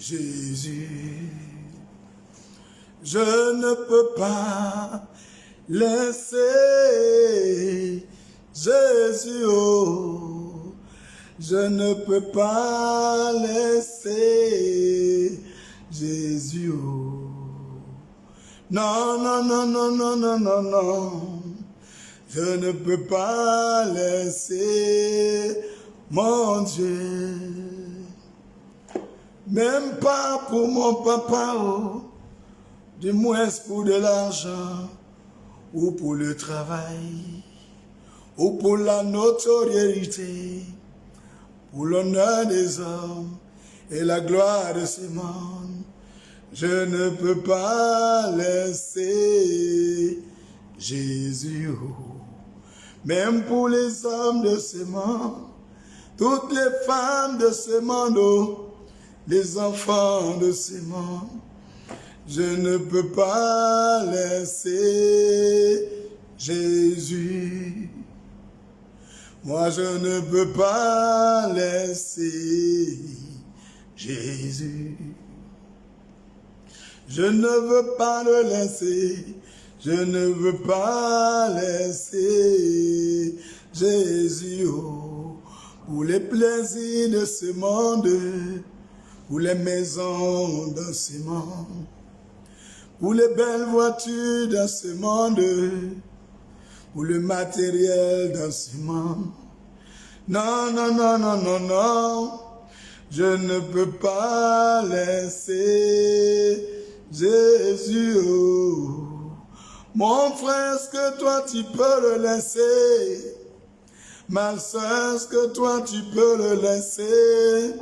Jésus, je ne peux pas laisser Jésus, oh, je ne peux pas laisser Jésus, oh. Non, non, non, non, non, non, non, non, je ne peux pas laisser mon Dieu, même pas pour mon papa, oh, du moins pour de l'argent, ou pour le travail, ou pour la notoriété, pour l'honneur des hommes et la gloire de ce monde. Je ne peux pas laisser Jésus, même pour les hommes de ce monde, toutes les femmes de ce monde, les enfants de ce monde. Je ne peux pas laisser Jésus. Moi, je ne peux pas laisser Jésus. Je ne veux pas le laisser. Je ne veux pas laisser Jésus. Oh, pour les plaisirs de ce monde, pour les maisons de ce monde, pour les belles voitures dans ce monde, pour le matériel dans ce monde. Non, non, non, non, non, non, je ne peux pas laisser Jésus. Oh. Mon frère, est-ce que toi tu peux le laisser? Ma soeur, est-ce que toi tu peux le laisser?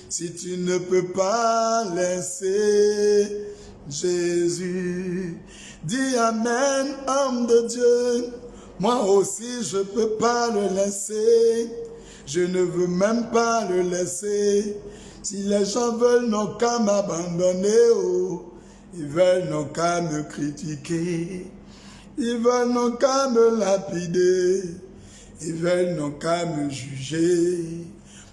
Si tu ne peux pas laisser Jésus, dis Amen, homme de Dieu. Moi aussi, je ne peux pas le laisser. Je ne veux même pas le laisser. Si les gens veulent non qu'à m'abandonner, oh, ils veulent non qu'à me critiquer. Ils veulent non qu'à me lapider. Ils veulent non qu'à me juger.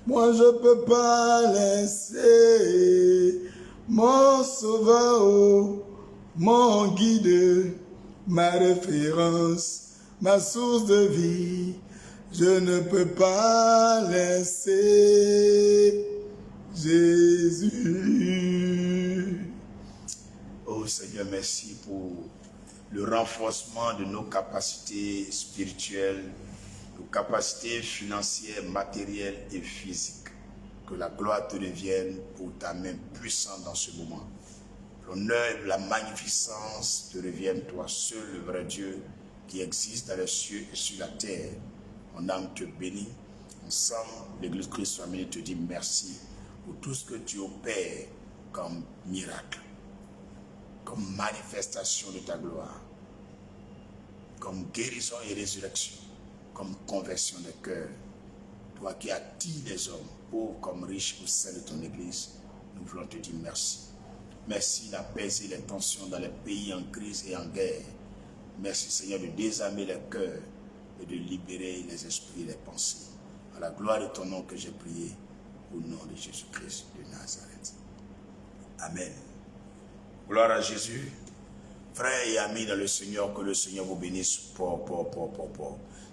Moi, je ne peux pas laisser mon sauveur, oh, mon guide, ma référence, ma source de vie. Je ne peux pas laisser Jésus. Oh Seigneur, merci pour le renforcement de nos capacités spirituelles, nos capacités financières, matérielles et physiques. Que la gloire te revienne pour ta main puissante dans ce moment. L'honneur et la magnificence te reviennent, toi seul, le vrai Dieu, qui existe dans les cieux et sur la terre. Mon âme te bénit. Ensemble, l'Église Christ soit bénie, te dit merci pour tout ce que tu opères comme miracle, comme manifestation de ta gloire, comme guérison et résurrection, comme conversion de cœur. Toi qui attires les hommes, pauvres comme riches au sein de ton Église, nous voulons te dire merci. Merci d'apaiser les tensions dans les pays en crise et en guerre. Merci Seigneur de désarmer les cœurs et de libérer les esprits et les pensées. À la gloire de ton nom que j'ai prié, au nom de Jésus-Christ de Nazareth. Amen. Gloire à Jésus. Frères et amis dans le Seigneur, que le Seigneur vous bénisse.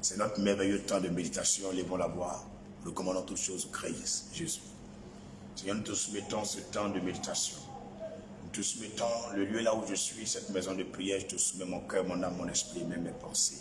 C'est notre merveilleux temps de méditation. Lèvons la voix. Recommandons toutes choses au Christ Jésus. Seigneur, nous te soumettons ce temps de méditation. Nous te soumettons le lieu là où je suis, cette maison de prière. Je te soumets mon cœur, mon âme, mon esprit, même mes pensées.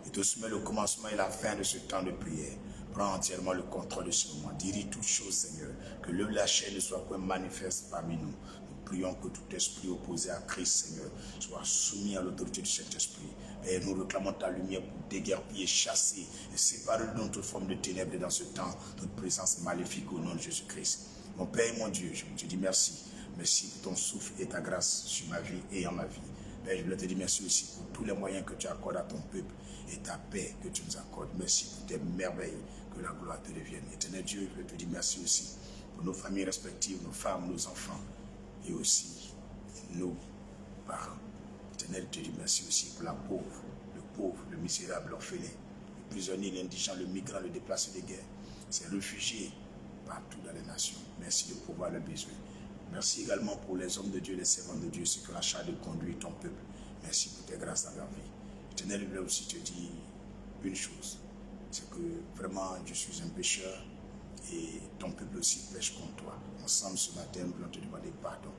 Je te soumets le commencement et la fin de ce temps de prière. Prends entièrement le contrôle de ce moment. Dirige toutes choses, Seigneur. Que l'œuvre de la chair ne soit point manifeste parmi nous. Nous prions que tout esprit opposé à Christ, Seigneur, soit soumis à l'autorité du Saint-Esprit. Et nous réclamons ta lumière pour déguerpir, chasser et séparer de nous toute forme de ténèbres et dans ce temps, toute présence maléfique au nom de Jésus-Christ. Mon Père et mon Dieu, je te dis merci. Merci pour ton souffle et ta grâce sur ma vie et en ma vie. Père, je voulais te dire merci aussi pour tous les moyens que tu accordes à ton peuple et ta paix que tu nous accordes. Merci pour tes merveilles, que la gloire te revienne. Éternel Dieu, je te dis merci aussi pour nos familles respectives, nos femmes, nos enfants et aussi nos parents. Éternel, je te dis merci aussi pour la pauvre, le misérable, l'orphelin, le prisonnier, l'indigent, le migrant, le déplacé de guerre, ces réfugiés partout dans les nations. Merci de pouvoir leurs besoins. Merci également pour les hommes de Dieu, les servants de Dieu, ceux que la charge de conduire ton peuple. Merci pour tes grâces dans leur vie. Éternel, je voulais aussi te dire une chose, c'est que vraiment je suis un pécheur et ton peuple aussi pêche contre toi. Ensemble ce matin, nous voulons te demander pardon.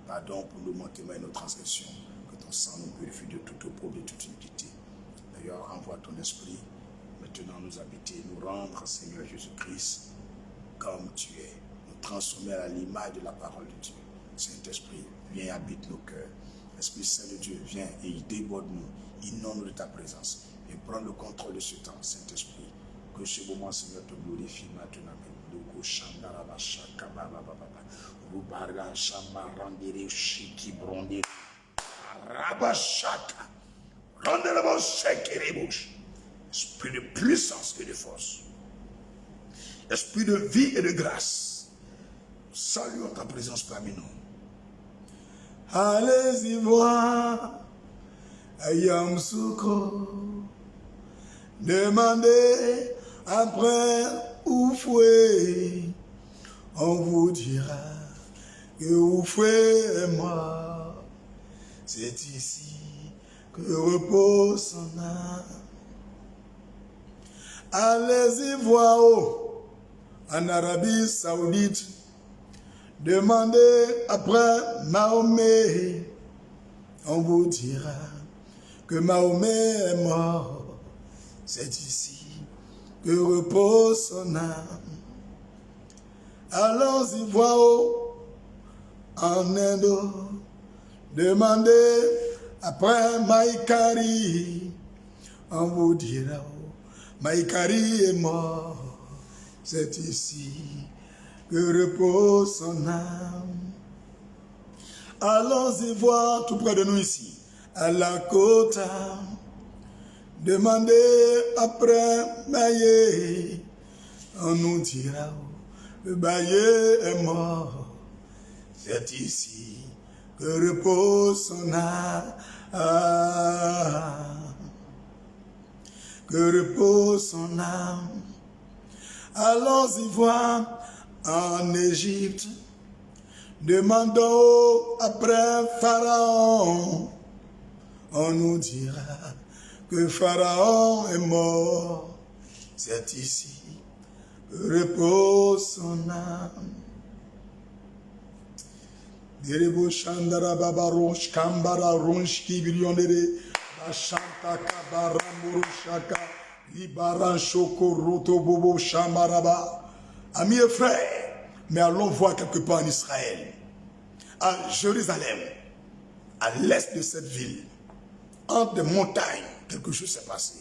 Pardon pour nos manquements et nos transgressions. Que ton sang nous purifie de toute opprobre, de toute iniquité. D'ailleurs, envoie ton esprit maintenant nous habiter, nous rendre, Seigneur Jésus-Christ, comme tu es. Nous transformer à l'image de la parole de Dieu. Saint-Esprit, viens et habite nos cœurs. Esprit Saint de Dieu, viens et il déborde nous, inonde de ta présence. Et prends le contrôle de ce temps, Saint-Esprit. Que ce moment, Seigneur, te glorifie maintenant. Esprit de puissance et de force. Esprit de vie et de grâce. Saluons ta présence parmi nous. Allez-y voir, Ayam Soukro. Demandez après Oufoué. On vous dira que Oufoué est mort. C'est ici que repose son âme. Allez-y voir en Arabie Saoudite. Demandez après Mahomet. On vous dira que Mahomet est mort. C'est ici que repose son âme. Allons-y voir en Inde. Demandez après Maïkari. On vous dira Maïkari est mort. C'est ici que repose son âme. Allons-y voir tout près de nous ici, à la côte. Demandez après Maïe. On nous dira, le Maïe est mort. C'est ici que repose son âme. Que repose son âme. Allons-y voir en Égypte. Demandons après Pharaon. On nous dira que Pharaon est mort. C'est ici que repose son âme. Derebo Chandara Babaronch Kambara Ronch Kibriondere Bashanta Kabara Murushaka Ibaran Shoko Roto Bobo Shamaraba. Amis et frères, mais allons voir quelque part en Israël, à Jérusalem, à l'est de cette ville, entre des montagnes, quelque chose s'est passé.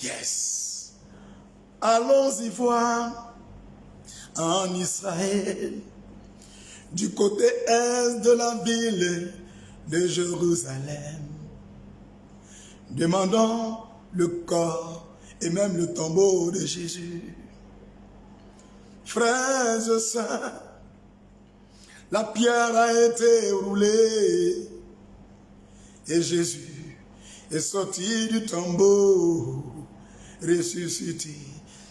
Yes. Allons-y voir en Israël, du côté est de la ville de Jérusalem. Demandons le corps et même le tombeau de Jésus. Frères et sœurs, la pierre a été roulée et Jésus est sorti du tombeau, ressuscité,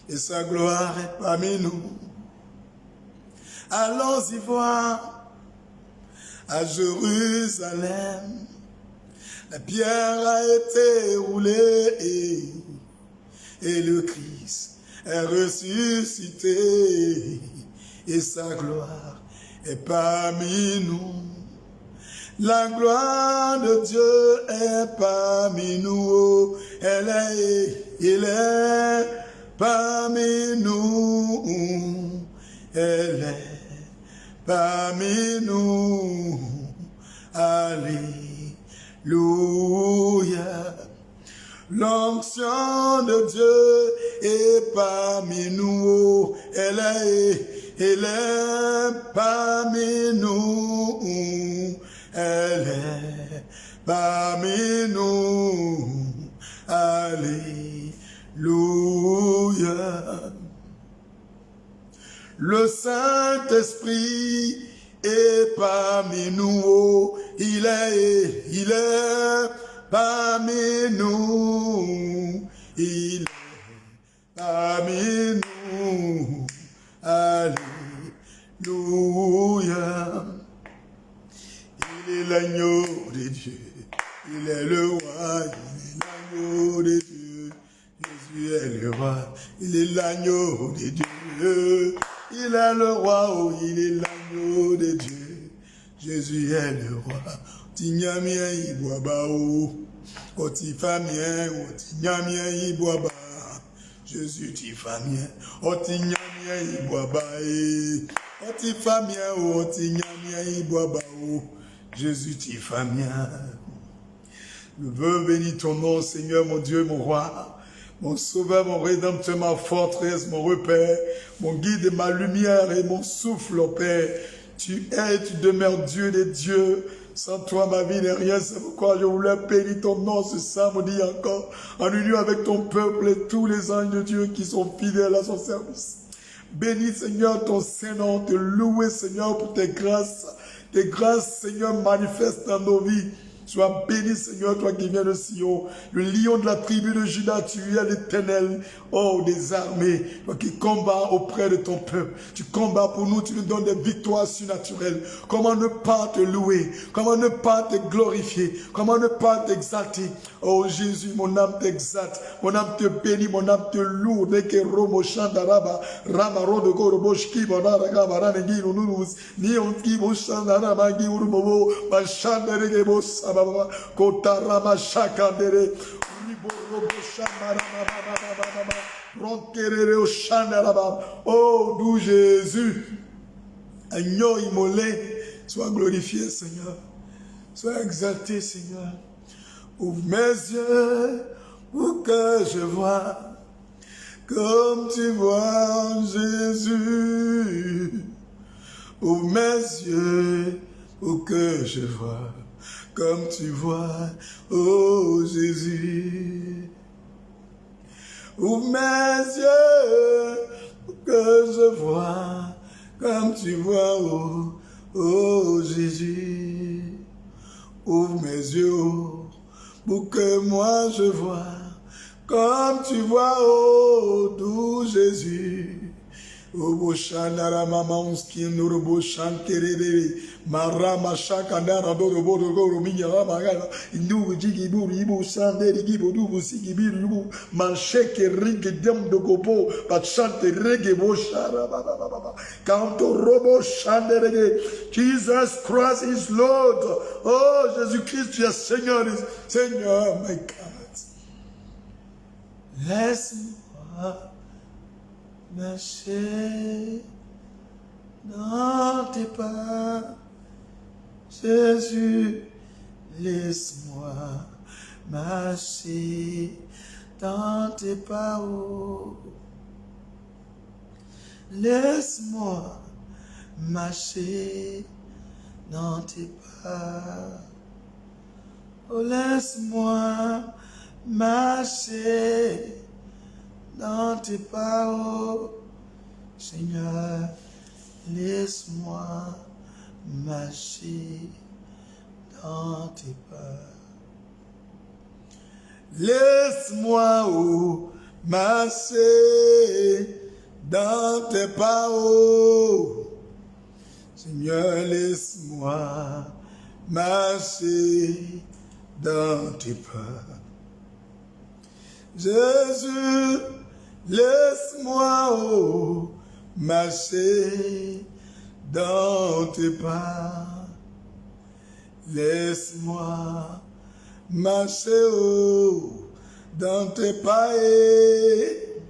et sa gloire est parmi nous. Allons-y voir à Jérusalem. La pierre a été roulée et le Christ est ressuscité et sa gloire est parmi nous. La gloire de Dieu est parmi nous. Il est parmi nous. Elle est parmi nous. Alléluia. L'onction de Dieu est parmi nous. Elle est parmi nous. Elle est parmi nous. Alléluia. Le Saint-Esprit est parmi nous. Il est parmi nous. Il est parmi nous. Alléluia. Alléluia. Il est l'agneau de Dieu. Il est le roi. Il est l'agneau de Dieu. Jésus est le roi. Il est l'agneau de Dieu. Il est le roi. Oh, il est l'agneau de Dieu. Jésus est le roi. Tinyamien iboaba o. Otifamien. Otinyamien iboaba. Jésus tifamien. Otinyamien iboaba e. Otifamien o. Otinyamien iboaba o. Jésus tifamien. Je veux bénir ton nom, Seigneur, mon Dieu, mon roi, mon sauveur, mon rédempteur, ma forteresse, mon repère, mon guide et ma lumière et mon souffle, oh Père. Tu demeures Dieu des dieux. Sans toi, ma vie n'est rien. C'est pourquoi je voulais bénir ton nom ce samedi encore, en union avec ton peuple et tous les anges de Dieu qui sont fidèles à son service. Bénis, Seigneur, ton Saint-Nom, te louer, Seigneur, pour tes grâces. Tes grâces, Seigneur, manifestent dans nos vies. Sois béni, Seigneur, toi qui viens de Sion, le lion de la tribu de Juda, tu es l'Éternel, oh, des armées, toi qui combats auprès de ton peuple. Tu combats pour nous, tu nous donnes des victoires surnaturelles. Comment ne pas te louer? Comment ne pas te glorifier? Comment ne pas t'exalter? Oh Jésus, mon âme t'exalte, mon âme te bénit, mon âme te loue. Neke romo shandaraba, ramaro de goroboshki, bonara baranegi, nunus, ni onki boshandaraba, gi urbobo, bashandarege bosaba. Kotarama shakandere oh d'où Jésus agneau immolé, sois glorifié Seigneur, sois exalté Seigneur. Ouvre mes yeux pour que je vois comme tu vois Jésus. Ouvre mes yeux pour que je vois comme tu vois, oh Jésus. Ouvre mes yeux pour que je vois comme tu vois, oh, oh Jésus. Ouvre mes yeux pour que moi je vois comme tu vois, oh doux Jésus. Obo shandara mama unski nurubo shankerere marama shakandara doro bodo goro minya magana indu jigi buru ibu sanderi gibo dubu sigi biru ibu mansheke rige dem do gopo but chante rege bo shara baba baba kanto robo shanderege. Jesus Christ is Lord. Oh Jésus Christ, tu es Seigneur, Seigneur, my God. Laisse-moi marcher dans tes pas, Jésus, laisse-moi marcher dans tes pas, oh. Laisse-moi marcher dans tes pas, oh laisse-moi marcher dans tes pas, oh Seigneur, laisse-moi marcher dans tes pas. Laisse-moi, oh, marcher dans tes pas, oh Seigneur, laisse-moi marcher dans tes pas. Jésus, laisse-moi, oh, marcher dans tes pas. Laisse-moi marcher, oh, dans tes pas. Et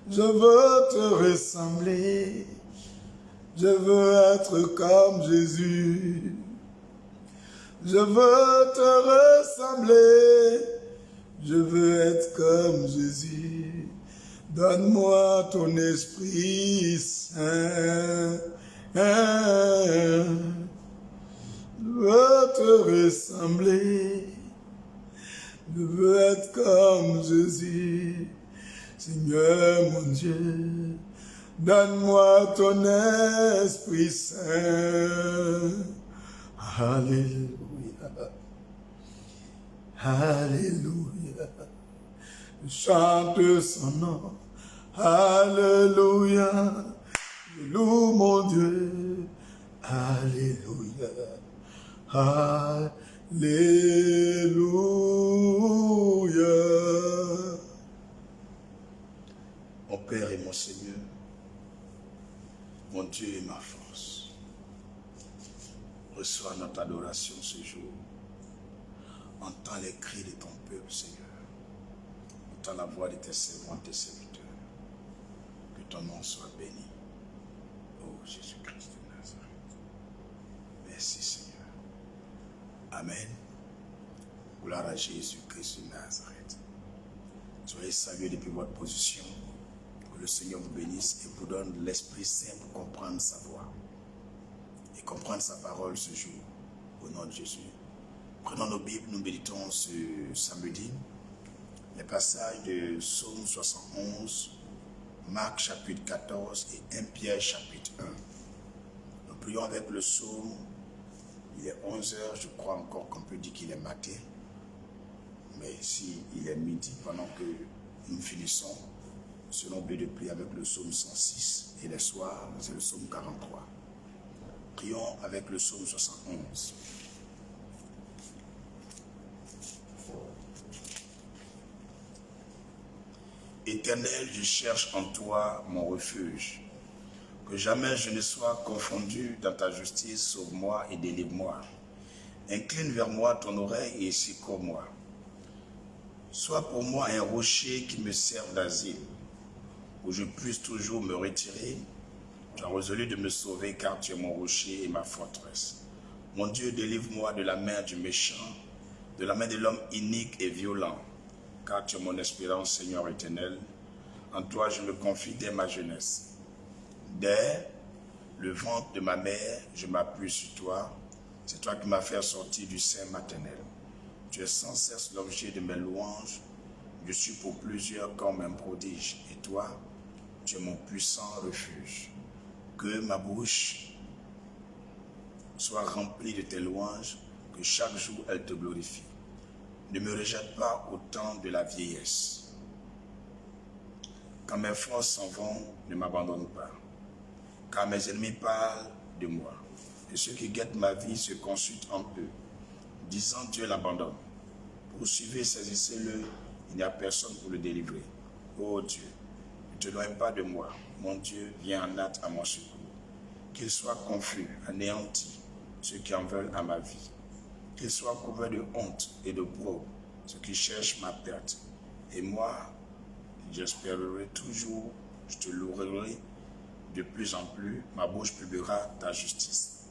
je veux te ressembler. Je veux être comme Jésus. Je veux te ressembler. Je veux être comme Jésus. Donne-moi ton Esprit Saint. Je veux te ressembler. Je veux être comme Jésus. Seigneur mon Dieu, donne-moi ton Esprit Saint. Alléluia. Alléluia. Je chante son nom. Alléluia. loue mon Dieu. Alléluia. Alléluia. Mon Père et mon Seigneur, mon Dieu et ma force, reçois notre adoration ce jour. Entends les cris de ton peuple, Seigneur. Entends la voix de tes servants, tes serviteurs. Que ton nom soit béni. Oh Jésus-Christ de Nazareth. Merci Seigneur. Amen. Gloire à Jésus-Christ de Nazareth. Soyez salués depuis votre position. Que le Seigneur vous bénisse et vous donne l'Esprit Saint pour comprendre sa voix. Et comprendre sa parole ce jour. Au nom de Jésus. Prenons nos Bibles, nous méditons ce samedi les passages de Psaume 71, Marc chapitre 14 et 1 Pierre chapitre 1. Nous prions avec le psaume. Il est 11 h, je crois encore qu'on peut dire qu'il est matin. Mais si il est midi, pendant que nous finissons, selon but de prier avec le psaume 106 et les soirs, c'est le psaume 43. Prions avec le psaume 71. Éternel, je cherche en toi mon refuge. Que jamais je ne sois confondu dans ta justice, sauve-moi et délivre-moi. Incline vers moi ton oreille et secours-moi. Sois pour moi un rocher qui me serve d'asile, où je puisse toujours me retirer. Tu as résolu de me sauver car tu es mon rocher et ma forteresse. Mon Dieu, délivre-moi de la main du méchant, de la main de l'homme inique et violent. Car tu es mon espérance, Seigneur éternel. En toi, je me confie dès ma jeunesse. Dès le ventre de ma mère, je m'appuie sur toi. C'est toi qui m'as fait sortir du sein maternel. Tu es sans cesse l'objet de mes louanges. Je suis pour plusieurs comme un prodige. Et toi, tu es mon puissant refuge. Que ma bouche soit remplie de tes louanges, que chaque jour elle te glorifie. Ne me rejette pas au temps de la vieillesse. Quand mes forces s'en vont, ne m'abandonne pas. Car mes ennemis parlent de moi. Et ceux qui guettent ma vie se consultent entre eux, disant Dieu l'abandonne. Poursuivez, saisissez-le, il n'y a personne pour le délivrer. Ô Dieu, ne t'éloigne pas de moi. Mon Dieu, viens en hâte à mon secours. Qu'ils soient confus, anéantis, ceux qui en veulent à ma vie. Qu'ils soient couverts de honte et de opprobre, ceux qui cherchent ma perte. Et moi, j'espérerai toujours, je te louerai de plus en plus, ma bouche publiera ta justice.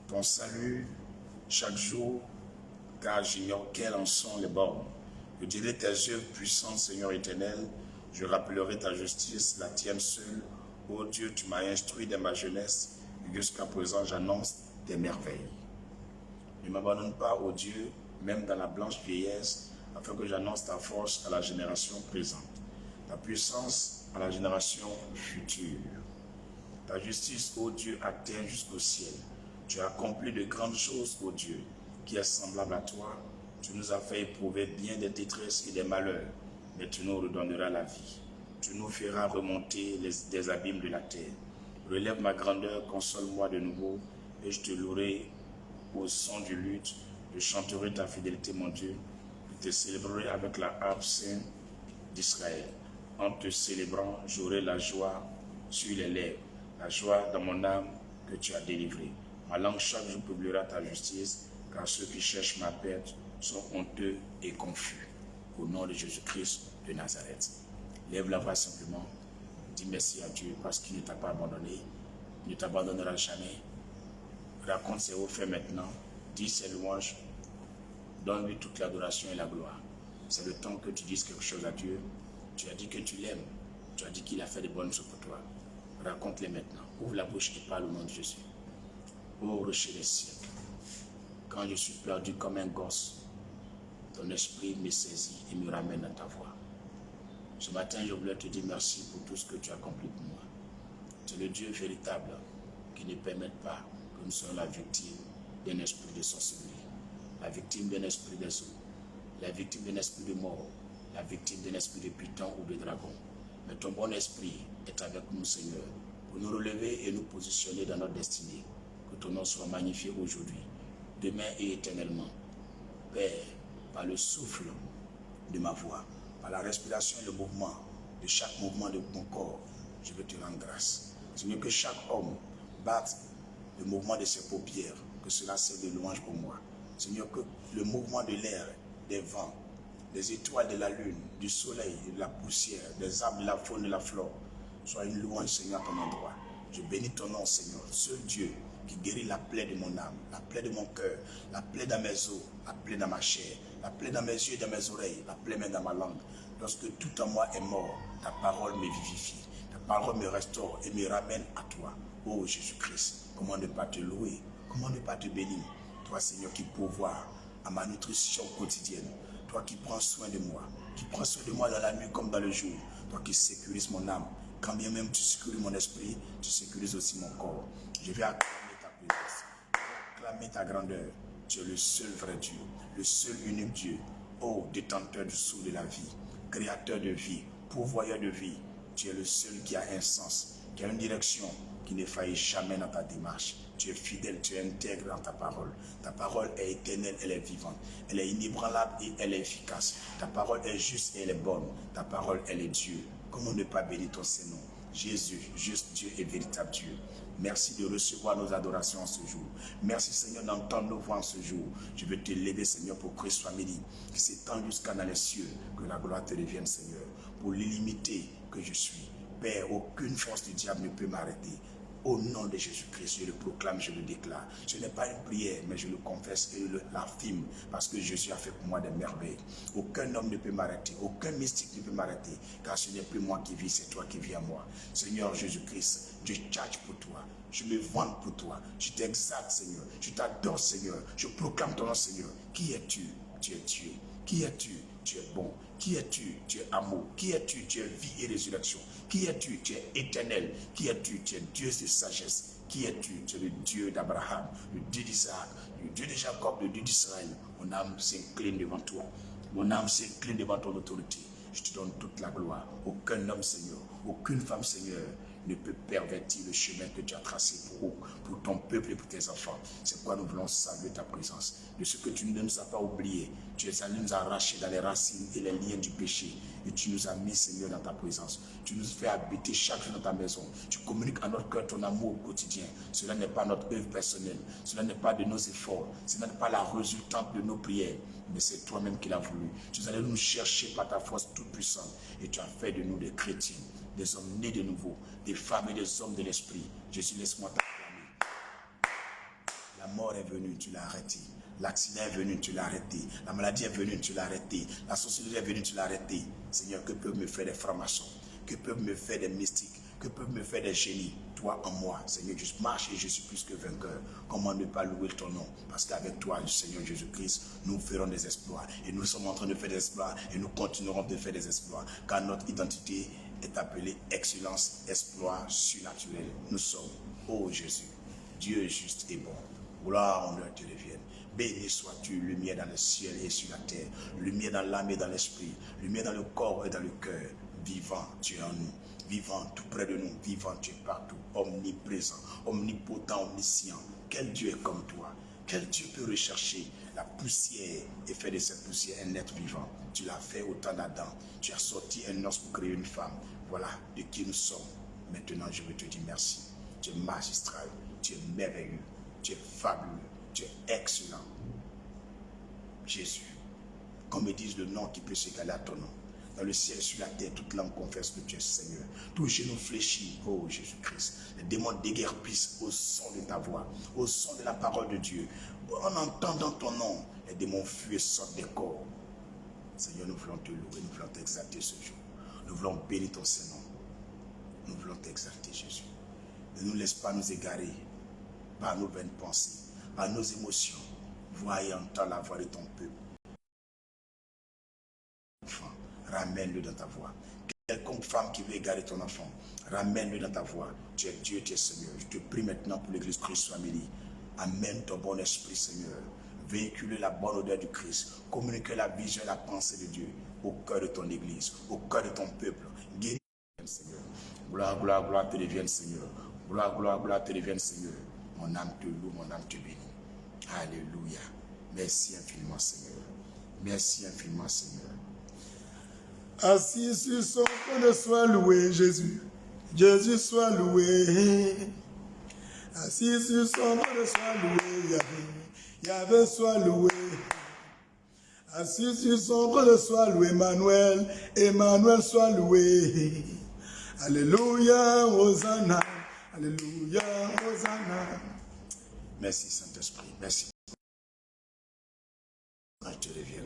Ton salut chaque jour, car j'ignore quelles en sont les bornes. Je dirai tes œuvres puissantes, Seigneur éternel, je rappellerai ta justice, la tienne seule. Ô Dieu, tu m'as instruit dès ma jeunesse, et jusqu'à présent j'annonce tes merveilles. Ne m'abandonne pas, ô Dieu, même dans la blanche vieillesse, afin que j'annonce ta force à la génération présente, ta puissance à la génération future. Ta justice, ô Dieu, atteint jusqu'au ciel. Tu as accompli de grandes choses, ô Dieu, qui est semblable à toi. Tu nous as fait éprouver bien des détresses et des malheurs, mais tu nous redonneras la vie. Tu nous feras remonter des abîmes de la terre. Relève ma grandeur, console-moi de nouveau, et je te louerai au son du luth. Je chanterai ta fidélité, mon Dieu. Je te célébrerai avec la harpe sainte d'Israël. En te célébrant, j'aurai la joie sur les lèvres, la joie dans mon âme que tu as délivrée. Ma langue chaque jour publiera ta justice, car ceux qui cherchent ma perte sont honteux et confus. Au nom de Jésus-Christ de Nazareth. Lève la voix simplement, dis merci à Dieu parce qu'il ne t'a pas abandonné, il ne t'abandonnera jamais. Raconte ses hauts faits maintenant, dis ses louanges, donne-lui toute l'adoration et la gloire. C'est le temps que tu dises quelque chose à Dieu. Tu as dit que tu l'aimes, tu as dit qu'il a fait de bonnes choses pour toi. Raconte-les maintenant, ouvre la bouche et parle au nom de Jésus. Ô rocher des siècles, quand je suis perdu comme un gosse, ton esprit me saisit et me ramène à ta voix. Ce matin, je voulais te dire merci pour tout ce que tu as accompli pour moi. Tu es le Dieu véritable qui ne permet pas que nous soyons la victime d'un esprit de sorcellerie, la victime d'un esprit des eaux, la victime d'un esprit de mort, la victime d'un esprit de python ou de dragon. Mais ton bon esprit est avec nous, Seigneur, pour nous relever et nous positionner dans notre destinée. Que ton nom soit magnifié aujourd'hui, demain et éternellement. Père, par le souffle de ma voix, par la respiration et le mouvement de chaque mouvement de mon corps, je veux te rendre grâce. Seigneur, que chaque homme batte le mouvement de ses paupières, que cela serve de louange pour moi. Seigneur, que le mouvement de l'air, des vents, des étoiles de la lune, du soleil, de la poussière, des arbres, de la faune, de la flore, soit une louange, Seigneur, à ton endroit. Je bénis ton nom, Seigneur, seul Dieu qui guérit la plaie de mon âme, la plaie de mon cœur, la plaie dans mes os, la plaie dans ma chair, la plaie dans mes yeux et dans mes oreilles, la plaie même dans ma langue. Lorsque tout en moi est mort, ta parole me vivifie, ta parole me restaure et me ramène à toi. Oh Jésus-Christ, comment ne pas te louer, comment ne pas te bénir, toi Seigneur qui pourvois à ma nutrition quotidienne, toi qui prends soin de moi, qui prends soin de moi dans la nuit comme dans le jour, toi qui sécurises mon âme, quand bien même tu sécurises mon esprit, tu sécurises aussi mon corps. Je vais acclamer ta présence, je vais acclamer ta grandeur. Tu es le seul vrai Dieu, le seul unique Dieu, ô détenteur du souffle de la vie, créateur de vie, pourvoyeur de vie. Tu es le seul qui a un sens, qui a une direction, qui ne faillit jamais dans ta démarche. Tu es fidèle, tu es intègre dans ta parole. Ta parole est éternelle, elle est vivante. Elle est inébranlable et elle est efficace. Ta parole est juste et elle est bonne. Ta parole, elle est Dieu. Comment ne pas bénir ton Saint-Nom? Jésus, juste Dieu et véritable Dieu. Merci de recevoir nos adorations en ce jour. Merci Seigneur d'entendre nos voix en ce jour. Je veux te lever Seigneur pour Christ Family qui s'étend jusqu'à dans les cieux. Que la gloire te revienne Seigneur. Pour l'illimité que je suis. Père, aucune force du diable ne peut m'arrêter. Au nom de Jésus-Christ, je le proclame, je le déclare. Ce n'est pas une prière, mais je le confesse et l'affirme parce que Jésus a fait pour moi des merveilles. Aucun homme ne peut m'arrêter, aucun mystique ne peut m'arrêter, car ce n'est plus moi qui vis, c'est toi qui vis à moi. Seigneur Jésus-Christ, je charge pour toi, je me vante pour toi, je t'exalte Seigneur, je t'adore Seigneur, je proclame ton nom Seigneur. Qui es-tu? Tu es Dieu. Qui es-tu? Tu es bon. Qui es-tu? Tu es amour. Qui es-tu? Tu es vie et résurrection. Qui es-tu? Tu es éternel. Qui es-tu? Tu es Dieu de sagesse. Qui es-tu? Tu es le Dieu d'Abraham, le Dieu d'Isaac, le Dieu de Jacob, le Dieu d'Israël. Mon âme s'incline devant toi. Mon âme s'incline devant ton autorité. Je te donne toute la gloire. Aucun homme, Seigneur, aucune femme, Seigneur, ne peut pervertir le chemin que tu as tracé pour ton peuple et pour tes enfants. C'est pourquoi nous voulons saluer ta présence. De ce que tu ne nous as pas oublié, tu es allé nous arracher dans les racines et les liens du péché. Et tu nous as mis, Seigneur, dans ta présence. Tu nous fais habiter chaque jour dans ta maison. Tu communiques à notre cœur ton amour au quotidien. Cela n'est pas notre œuvre personnelle. Cela n'est pas de nos efforts. Cela n'est pas la résultante de nos prières. Mais c'est toi-même qui l'as voulu. Tu allais nous chercher par ta force toute puissante. Et tu as fait de nous des chrétiens, des hommes nés de nouveau, des femmes et des hommes de l'esprit. Jésus, laisse-moi t'acclamer. La mort est venue, tu l'as arrêté. L'accident est venu, tu l'as arrêté. La maladie est venue, tu l'as arrêté. La sorcellerie est venue, tu l'as arrêté. Seigneur, que peuvent me faire des francs-maçons? Que peuvent me faire des mystiques? Que peuvent me faire des génies? Toi en moi, Seigneur, je marche et je suis plus que vainqueur. Comment ne pas louer ton nom? Parce qu'avec toi, Seigneur Jésus-Christ, nous ferons des exploits. Et nous sommes en train de faire des exploits. Et nous continuerons de faire des exploits. Car notre identité est appelée excellence, exploit surnaturel. Nous sommes, ô Jésus, Dieu juste et bon. Gloire, honneur te revienne. Béni sois-tu, lumière dans le ciel et sur la terre, lumière dans l'âme et dans l'esprit, lumière dans le corps et dans le cœur. Vivant, tu es en nous. Vivant, tout près de nous. Vivant, tu es partout. Omniprésent, omnipotent, omniscient. Quel Dieu est comme toi? Quel Dieu peut rechercher la poussière et faire de cette poussière un être vivant? Tu l'as fait au temps d'Adam. Tu as sorti un os pour créer une femme. Voilà de qui nous sommes. Maintenant, je veux te dire merci. Tu es magistral. Tu es merveilleux. Tu es fabuleux. Tu es excellent. Jésus, qu'on me dise le nom qui peut s'égaler à ton nom. Dans le ciel et sur la terre, toute langue confesse que tu es Seigneur. Tout genou fléchit, oh Jésus-Christ. Les démons déguerpissent au son de ta voix, au son de la parole de Dieu. En entendant ton nom, les démons fuient et sortent des corps. Seigneur, nous voulons te louer, nous voulons t'exalter ce jour. Nous voulons bénir ton Saint-Nom. Nous voulons t'exalter, Jésus. Ne nous laisse pas nous égarer par nos vaines pensées, par nos émotions. Vois et entends la voix de ton peuple. Enfant, ramène-le dans ta voix. Quelconque femme qui veut égarer ton enfant, ramène-le dans ta voix. Tu es Dieu, tu es Seigneur. Je te prie maintenant pour l'église Christ Family. Amène ton bon esprit, Seigneur. Véhicule la bonne odeur du Christ. Communique la vision et la pensée de Dieu au cœur de ton église, au cœur de ton peuple. Guéris Seigneur. Gloire, gloire, gloire te revienne, Seigneur. Gloire, gloire, gloire te revienne, Seigneur. Mon âme te loue, mon âme te bénit. Alléluia. Merci infiniment, Seigneur. Merci infiniment, Seigneur. Assis sur son trône, sois loué, Jésus. Jésus soit loué. Assis sur son trône, sois loué, Yahvé. Yahvé soit loué. Assis sur son trône, sois loué, Emmanuel. Emmanuel soit loué. Alléluia, Hosanna. Alléluia, Hosanna. Merci, Saint-Esprit. Merci. Je te reviens.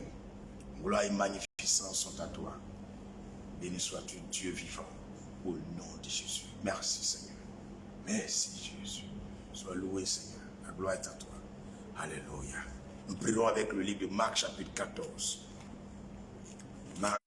Gloire et magnificence sont à toi. Béni sois-tu, Dieu vivant, au nom de Jésus. Merci, Seigneur. Merci, Jésus. Sois loué, Seigneur. La gloire est à toi. Alléluia. Nous prierons avec le livre de Marc, chapitre 14. Marc.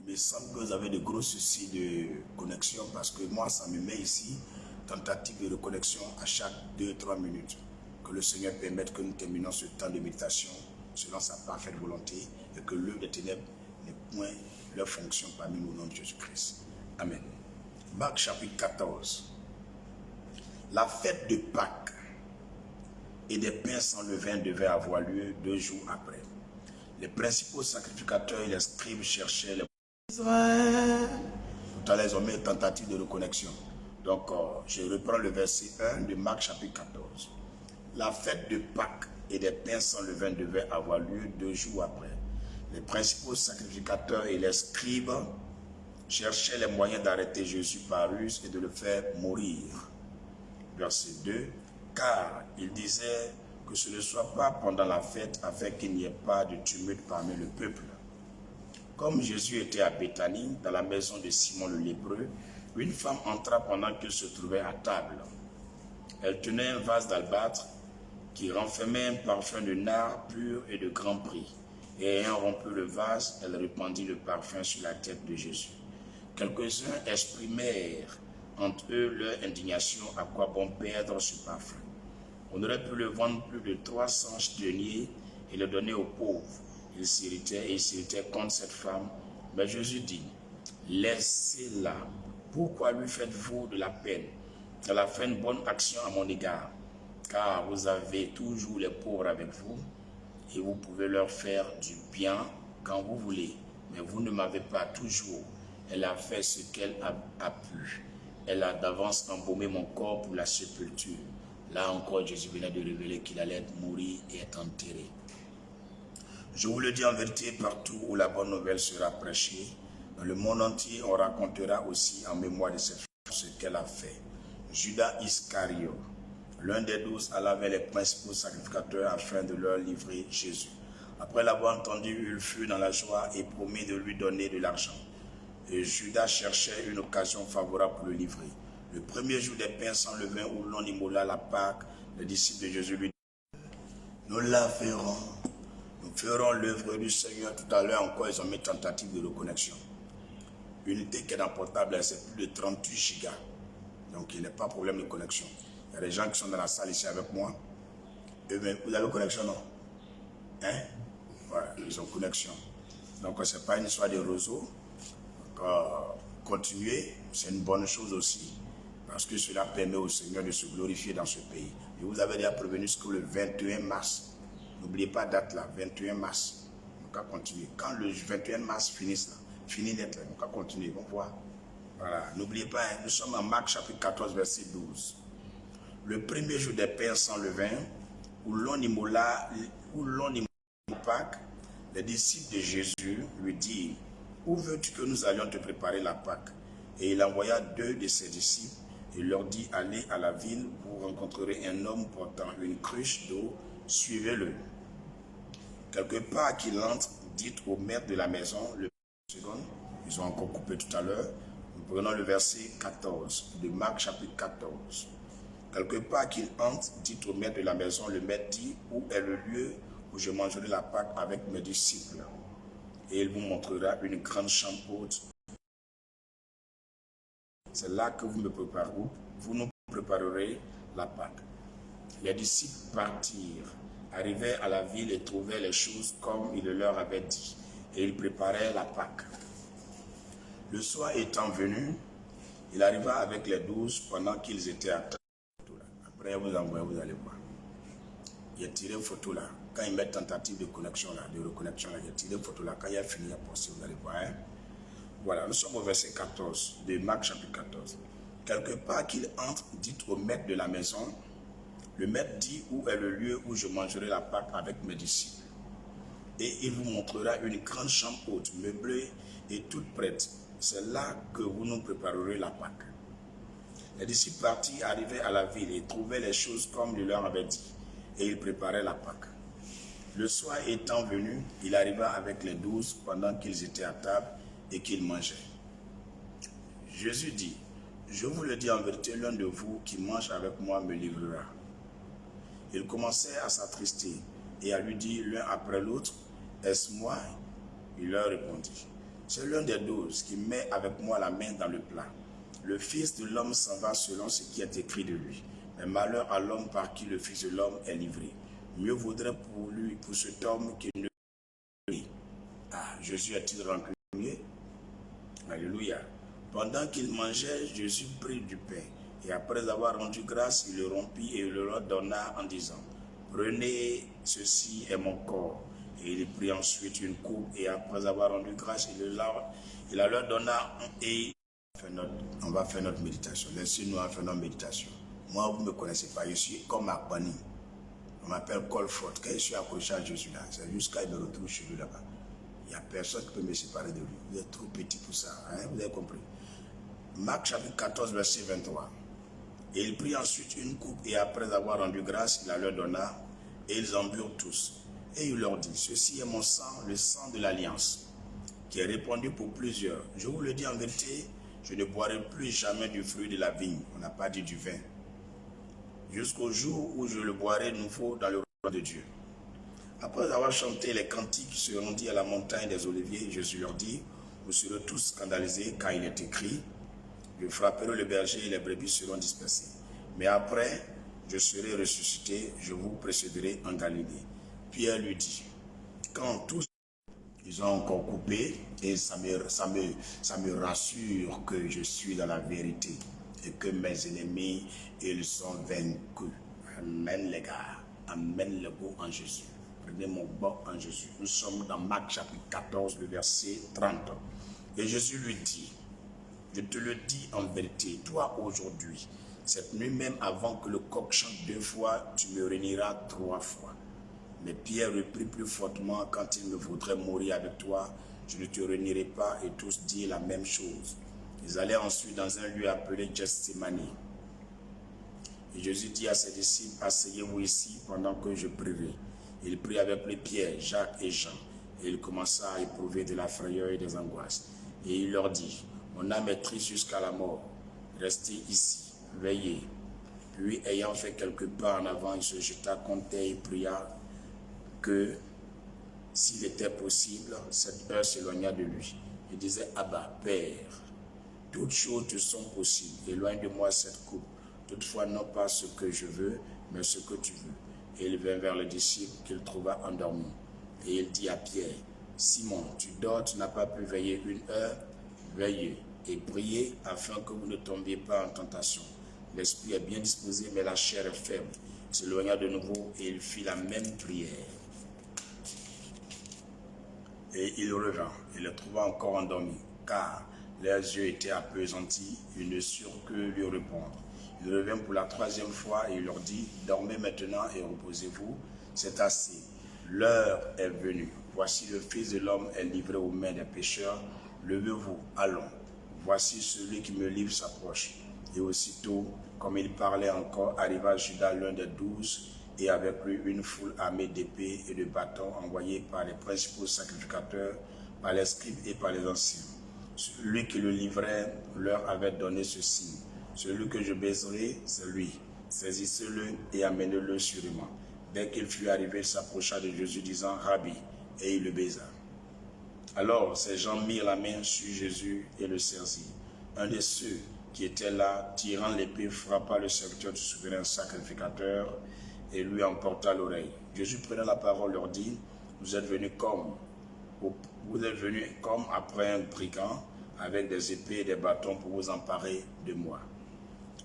Il me semble que vous avez de gros soucis de connexion parce que moi, ça me met ici, tentative de reconnexion à chaque 2-3 minutes. Que le Seigneur permette que nous terminons ce temps de méditation selon sa parfaite volonté et que l'œuvre des ténèbres n'ait point leur fonction parmi nous au nom de Jésus-Christ. Amen. Marc chapitre 14. La fête de Pâques et des pains sans levain devait avoir lieu 2 jours après. Les principaux sacrificateurs et les scribes cherchaient les Israël. Tout à l'heure, ils ont mis une tentative de reconnexion. Donc, je reprends le verset 1 de Marc chapitre 14. La fête de Pâques et des pains sans levain devait avoir lieu 2 jours après. Les principaux sacrificateurs et les scribes cherchaient les moyens d'arrêter Jésus par ruse et de le faire mourir. Verset 2. Car il disait que ce ne soit pas pendant la fête afin qu'il n'y ait pas de tumulte parmi le peuple. Comme Jésus était à Béthanie, dans la maison de Simon le lépreux, une femme entra pendant qu'il se trouvait à table. Elle tenait un vase d'albâtre qui renfermait un parfum de nard pur et de grand prix. Et ayant rompu le vase, elle répandit le parfum sur la tête de Jésus. Quelques-uns exprimèrent entre eux leur indignation, à quoi bon perdre ce parfum. On aurait pu le vendre plus de 300 deniers et le donner aux pauvres. Il s'irritait contre cette femme, mais Jésus dit, laissez-la, pourquoi lui faites-vous de la peine? Elle a fait une bonne action à mon égard, car vous avez toujours les pauvres avec vous, et vous pouvez leur faire du bien quand vous voulez, mais vous ne m'avez pas toujours. Elle a fait ce qu'elle a pu. Elle a d'avance embaumé mon corps pour la sépulture. Là encore, Jésus venait de révéler qu'il allait mourir et être enterré. Je vous le dis en vérité, partout où la bonne nouvelle sera prêchée, dans le monde entier, on racontera aussi en mémoire de cette femme ce qu'elle a fait. Judas Iscariote, l'un des 12, alla vers les principaux sacrificateurs afin de leur livrer Jésus. Après l'avoir entendu, il fut dans la joie et promit de lui donner de l'argent. Et Judas cherchait une occasion favorable pour le livrer. Le premier jour des pains sans levain où l'on immola la Pâque, les disciples de Jésus lui dirent, nous la ferons. Nous ferons l'œuvre du Seigneur. Tout à l'heure encore, ils ont mis tentative de reconnexion. L'unité qui est dans le portable, c'est plus de 38 gigas. Donc, il n'y a pas de problème de connexion. Il y a des gens qui sont dans la salle ici avec moi. Eux-mêmes, vous avez connexion, non? Hein? Voilà, ils ont connexion. Donc, ce n'est pas une histoire de réseau. Donc, continuer, c'est une bonne chose aussi. Parce que cela permet au Seigneur de se glorifier dans ce pays. Je vous avais déjà prévenu ce que le 21 mars, n'oubliez pas la date là, 21 mars. Donc, on va continuer. Quand le 21 mars finit net là, on va continuer. On va voir. Voilà. N'oubliez pas, hein, nous sommes en Marc chapitre 14, verset 12. Le premier jour des pains sans levain, où l'on immola Pâques, les disciples de Jésus lui dirent, où veux-tu que nous allions te préparer la Pâque? Et il envoya 2 de ses disciples et leur dit, allez à la ville, vous rencontrerez un homme portant une cruche d'eau, suivez-le. Quelque part qu'il entre, dites au maître de la maison, ils ont encore coupé tout à l'heure, nous prenons le verset 14 de Marc chapitre 14. Quelque part qu'il entre, dites au maître de la maison, le maître dit, où est le lieu où je mangerai la Pâque avec mes disciples? Et il vous montrera une grande chambre haute. C'est là que vous nous préparerez la Pâque. Les disciples partirent, arrivèrent à la ville et trouvèrent les choses comme il leur avait dit. Et ils préparaient la Pâque. Le soir étant venu, il arriva avec les 12 pendant qu'ils étaient à table. Après, vous envoyez, vous allez voir. Il a tiré une photo là. Quand il met tentative de connexion là, de reconnexion là, il a tiré une photo là. Quand il a fini, il a posté, vous allez voir. Hein? Voilà, nous sommes au verset 14 de Marc chapitre 14. Quelque part qu'il entre, dites au maître de la maison, le maître dit où est le lieu où je mangerai la Pâque avec mes disciples. Et il vous montrera une grande chambre haute, meublée et toute prête. C'est là que vous nous préparerez la Pâque. Les disciples partis arrivaient à la ville et trouvaient les choses comme il leur avait dit. Et ils préparaient la Pâque. Le soir étant venu, il arriva avec les 12 pendant qu'ils étaient à table et qu'ils mangeaient. Jésus dit, je vous le dis en vérité, l'un de vous qui mange avec moi me livrera. Ils commençaient à s'attrister et à lui dire l'un après l'autre, est-ce moi? Il leur répondit, c'est l'un des 12 qui met avec moi la main dans le plat. Le Fils de l'homme s'en va selon ce qui est écrit de lui. Mais malheur à l'homme par qui le Fils de l'homme est livré. Mieux vaudrait pour lui, pour cet homme qu'il ne... Ah, Jésus a-t-il rancunier? Alléluia. Pendant qu'il mangeait, Jésus prit du pain. Et après avoir rendu grâce, il le rompit et le leur donna en disant, prenez, ceci est mon corps. Et il prit ensuite une coupe et après avoir rendu grâce, il la leur donna et on va faire notre méditation. Laissez-nous faire notre méditation. Moi, vous ne me connaissez pas, je suis comme Akbani. On m'appelle Colfort. Quand je suis accroché à Jésus là, c'est jusqu'à il me retrouve chez lui là-bas. Il n'y a personne qui peut me séparer de lui. Vous êtes trop petit pour ça. Hein? Vous avez compris. Marc chapitre 14, verset 23. Et il prit ensuite une coupe et après avoir rendu grâce, il la leur donna et ils en burent tous. Et il leur dit, ceci est mon sang, le sang de l'alliance, qui est répandu pour plusieurs. Je vous le dis en vérité, je ne boirai plus jamais du fruit de la vigne. On n'a pas dit du vin. Jusqu'au jour où je le boirai nouveau dans le royaume de Dieu. Après avoir chanté les cantiques, se rendit à la montagne des Oliviers. Jésus leur dit, vous serez tous scandalisés car il est écrit, je frapperai le berger et les brebis seront dispersées. Mais après, je serai ressuscité, je vous précéderai en Galilée. Pierre lui dit, quand tous ils ont encore coupé, et ça me rassure que je suis dans la vérité et que mes ennemis, ils sont vaincus. Amen les gars, amen le goût en Jésus. Prenez mon bon en Jésus. Nous sommes dans Marc chapitre 14, le verset 30. Et Jésus lui dit, je te le dis en vérité, toi aujourd'hui, cette nuit même avant que le coq chante 2 fois, tu me réuniras 3 fois. Mais Pierre reprit plus fortement, quand il me voudrait mourir avec toi, je ne te réunirai pas, et tous dirent la même chose. Ils allaient ensuite dans un lieu appelé Gethsémani. Et Jésus dit à ses disciples, asseyez-vous ici pendant que je prierai. Il prit avec lui Pierre, Jacques et Jean, et il commença à éprouver de la frayeur et des angoisses. Et il leur dit, mon âme est triste jusqu'à la mort, restez ici, veillez. Puis, ayant fait quelques pas en avant, il se jeta contre terre et pria que, s'il était possible, cette heure s'éloigna de lui. Il disait, Abba, Père, toutes choses te sont possibles, éloigne de moi cette coupe. Toutefois, non pas ce que je veux, mais ce que tu veux. Et il vint vers le disciple qu'il trouva endormi. Et il dit à Pierre, Simon, tu dors, tu n'as pas pu veiller 1 heure, veillez et priez afin que vous ne tombiez pas en tentation. L'esprit est bien disposé, mais la chair est faible. Il s'éloigna de nouveau et il fit la même prière. Et il revint et le trouva encore endormi, car leurs yeux étaient appesantis, ils ne surent que lui répondre. Il revint pour la 3e fois et il leur dit, dormez maintenant et reposez-vous, c'est assez, l'heure est venue. Voici le Fils de l'homme est livré aux mains des pécheurs, levez-vous, allons. Voici celui qui me livre s'approche. Et aussitôt, comme il parlait encore, arriva Judas, l'un des 12, et avec lui une foule armée d'épées et de bâtons envoyés par les principaux sacrificateurs, par les scribes et par les anciens. Celui qui le livrait leur avait donné ce signe. Celui que je baiserai, c'est lui. Saisissez-le et amenez-le sûrement. Dès qu'il fut arrivé, il s'approcha de Jésus, disant, Rabbi, et il le baisa. Alors ces gens mirent la main sur Jésus et le saisirent. Un de ceux qui étaient là, tirant l'épée, frappa le serviteur du souverain sacrificateur et lui emporta l'oreille. Jésus prenant la parole leur dit, vous êtes venus comme après un brigand avec des épées et des bâtons pour vous emparer de moi.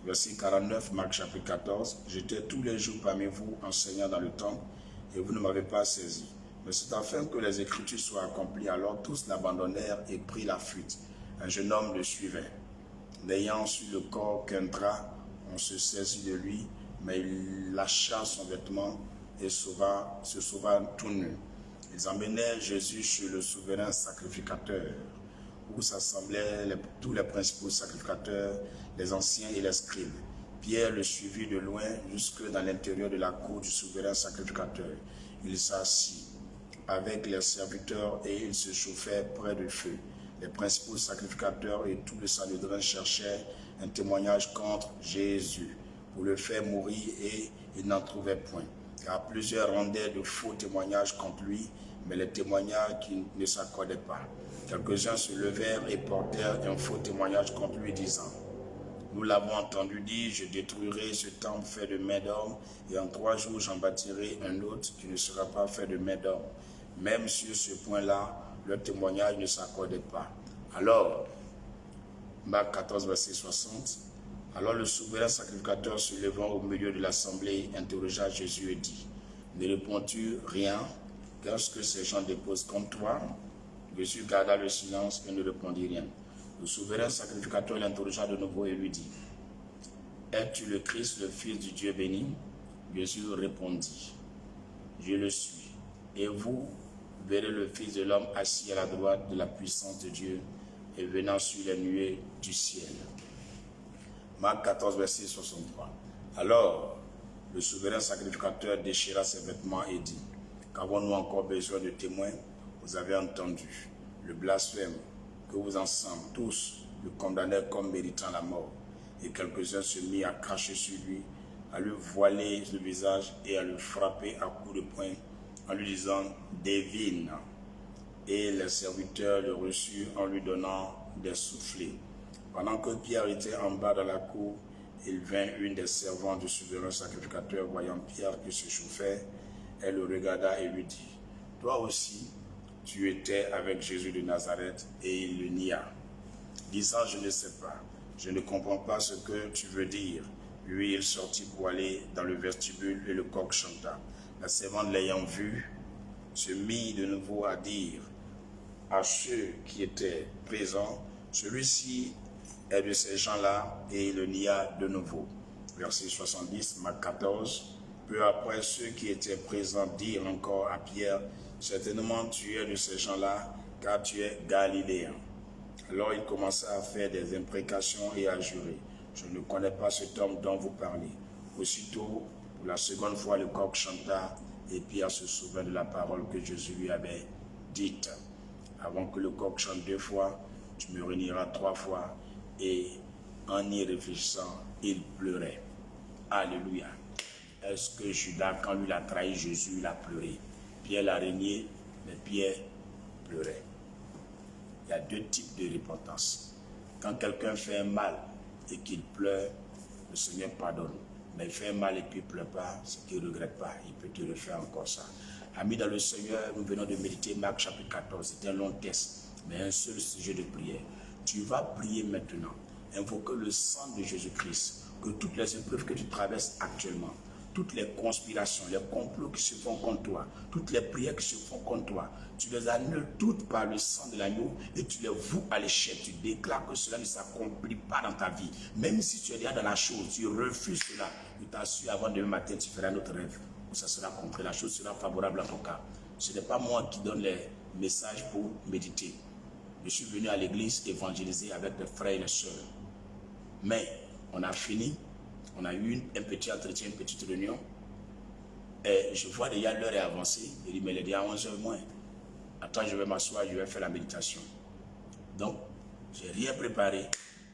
Verset 49, Marc chapitre 14. J'étais tous les jours parmi vous enseignant dans le temple et vous ne m'avez pas saisi. Mais c'est afin que les Écritures soient accomplies. Alors tous l'abandonnèrent et prirent la fuite. Un jeune homme le suivait. N'ayant sur le corps qu'un drap, on se saisit de lui, mais il lâcha son vêtement et se sauva tout nu. Ils emmenèrent Jésus chez le souverain sacrificateur, où s'assemblaient tous les principaux sacrificateurs, les anciens et les scribes. Pierre le suivit de loin jusque dans l'intérieur de la cour du souverain sacrificateur. Il s'assit avec les serviteurs et il se chauffait près du feu. Les principaux sacrificateurs et tout le Sanhédrin cherchaient un témoignage contre Jésus pour le faire mourir et ils n'en trouvaient point. Car plusieurs rendaient de faux témoignages contre lui, mais les témoignages qui ne s'accordaient pas. Quelques-uns se levèrent et portèrent un faux témoignage contre lui, disant: nous l'avons entendu dire, je détruirai ce temple fait de main d'homme, et en 3 jours j'en bâtirai un autre qui ne sera pas fait de main d'homme. Même sur ce point-là, leur témoignage ne s'accordait pas. Alors, Marc 14, verset 60, alors le souverain sacrificateur se levant au milieu de l'assemblée interrogea Jésus et dit: ne réponds-tu rien? Qu'est-ce que ces gens déposent contre toi? Jésus garda le silence et ne répondit rien. Le souverain sacrificateur l'interrogea de nouveau et lui dit: es-tu le Christ, le Fils du Dieu béni? Jésus répondit: je le suis. Et vous verrez le Fils de l'homme assis à la droite de la puissance de Dieu et venant sur les nuées du ciel. Marc 14, verset 63. Alors, le souverain sacrificateur déchira ses vêtements et dit: qu'avons-nous encore besoin de témoins? Vous avez entendu le blasphème, que vous ensemble tous le condamnèrent comme méritant la mort. Et quelques-uns se mirent à cracher sur lui, à lui voiler le visage et à le frapper à coups de poing, en lui disant: devine. Et les serviteurs le reçurent en lui donnant des soufflets. Pendant que Pierre était en bas dans la cour, il vint une des servantes du souverain sacrificateur, voyant Pierre qui se chauffait, elle le regarda et lui dit: toi aussi, tu étais avec Jésus de Nazareth, et il le nia, disant: je ne sais pas, je ne comprends pas ce que tu veux dire. Lui, il sortit pour aller dans le vestibule et le coq chanta. La servante l'ayant vu, se mit de nouveau à dire à ceux qui étaient présents: celui-ci est de ces gens-là, et il le nia de nouveau. Verset 70, Marc 14. Peu après, ceux qui étaient présents dirent encore à Pierre: certainement tu es de ces gens-là, car tu es galiléen. Alors il commença à faire des imprécations et à jurer: je ne connais pas cet homme dont vous parlez. Aussitôt, pour la seconde fois, le coq chanta, et Pierre se souvint de la parole que Jésus lui avait dite: avant que le coq chante 2 fois, tu me renieras 3 fois. Et en y réfléchissant, il pleurait. Alléluia. Est-ce que Judas, quand lui l'a trahi, Jésus, il a pleuré? Pierre l'a renié, mais Pierre pleurait. Il y a 2 types de repentance. Quand quelqu'un fait un mal et qu'il pleure, le Seigneur pardonne. Mais il fait un mal et puis il ne pleure pas, c'est qu'il ne regrette pas. Il peut te refaire encore ça. Amis dans le Seigneur, nous venons de méditer Marc chapitre 14. C'est un long test, mais un seul sujet de prière. Tu vas prier maintenant. Invoquer le sang de Jésus-Christ. Que toutes les épreuves que tu traverses actuellement, toutes les conspirations, les complots qui se font contre toi, toutes les prières qui se font contre toi, tu les annules toutes par le sang de l'agneau et tu les voues à l'échec. Tu déclares que cela ne s'accomplit pas dans ta vie. Même si tu es déjà dans la chose, tu refuses cela. Je t'assure, avant demain matin, tu feras un autre rêve où ça sera compris. La chose sera favorable en ton cas. Ce n'est pas moi qui donne les messages pour méditer. Je suis venu à l'église évangéliser avec des frères et des sœurs. Mais on a fini. On a eu un petit entretien, une petite réunion. Et je vois déjà l'heure est avancée. Il dit: mais il est déjà 11h moins. Attends, je vais m'asseoir, je vais faire la méditation. Donc, je n'ai rien préparé.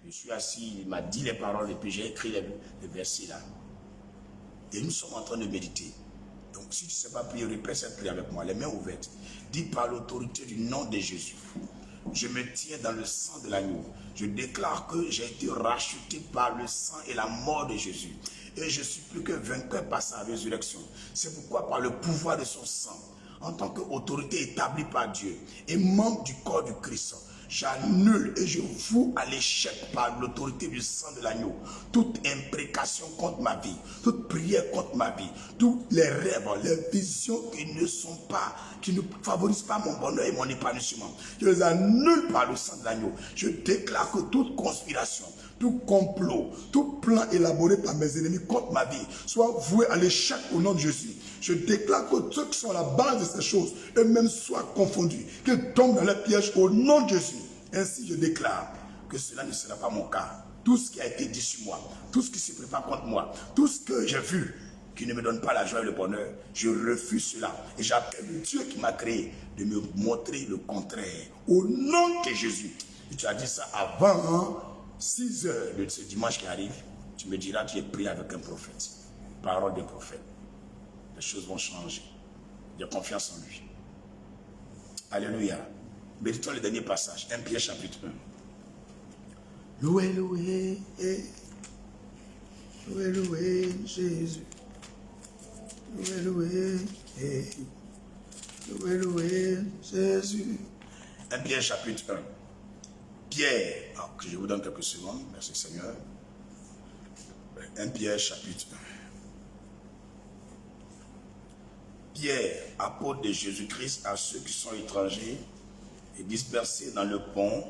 Je suis assis, il m'a dit les paroles et puis j'ai écrit les versets là. Et nous sommes en train de méditer. Donc, si tu ne sais pas prier, répète cette prière avec moi, les mains ouvertes. Dis: par l'autorité du nom de Jésus, je me tiens dans le sang de l'agneau. Je déclare que j'ai été racheté par le sang et la mort de Jésus. Et je suis plus que vainqueur par sa résurrection. C'est pourquoi par le pouvoir de son sang, en tant qu'autorité établie par Dieu et membre du corps du Christ, J'annule et je voue à l'échec par l'autorité du sang de l'agneau toute imprécation contre ma vie, toute prière contre ma vie, tous les rêves, les visions qui ne favorisent pas mon bonheur et mon épanouissement. Je les annule par le sang de l'agneau. Je déclare que toute conspiration, tout complot, tout plan élaboré par mes ennemis contre ma vie soit voué à l'échec au nom de Jésus. Je déclare que ceux qui sont à la base de ces choses, eux-mêmes soient confondus, qu'ils tombent dans les pièges au nom de Jésus. Ainsi, je déclare que cela ne sera pas mon cas. Tout ce qui a été dit sur moi, tout ce qui se prépare contre moi, tout ce que j'ai vu qui ne me donne pas la joie et le bonheur, je refuse cela. Et j'appelle le Dieu qui m'a créé de me montrer le contraire. Au nom de Jésus. Et tu as dit ça avant 6 heures de ce dimanche qui arrive. Tu me diras, tu es prié avec un prophète. Parole de prophète. Les choses vont changer. J'ai confiance en lui. Alléluia. Méditons le dernier passage. 1 Pierre chapitre 1. Loué, loué, loué, loué, Jésus. Loué, loué, loué, loué, Jésus. 1 Pierre chapitre 1. Pierre, que je vous donne quelques secondes. Merci Seigneur. 1 Pierre chapitre 1. Pierre, apôtre de Jésus-Christ à ceux qui sont étrangers et dispersés dans le Pont,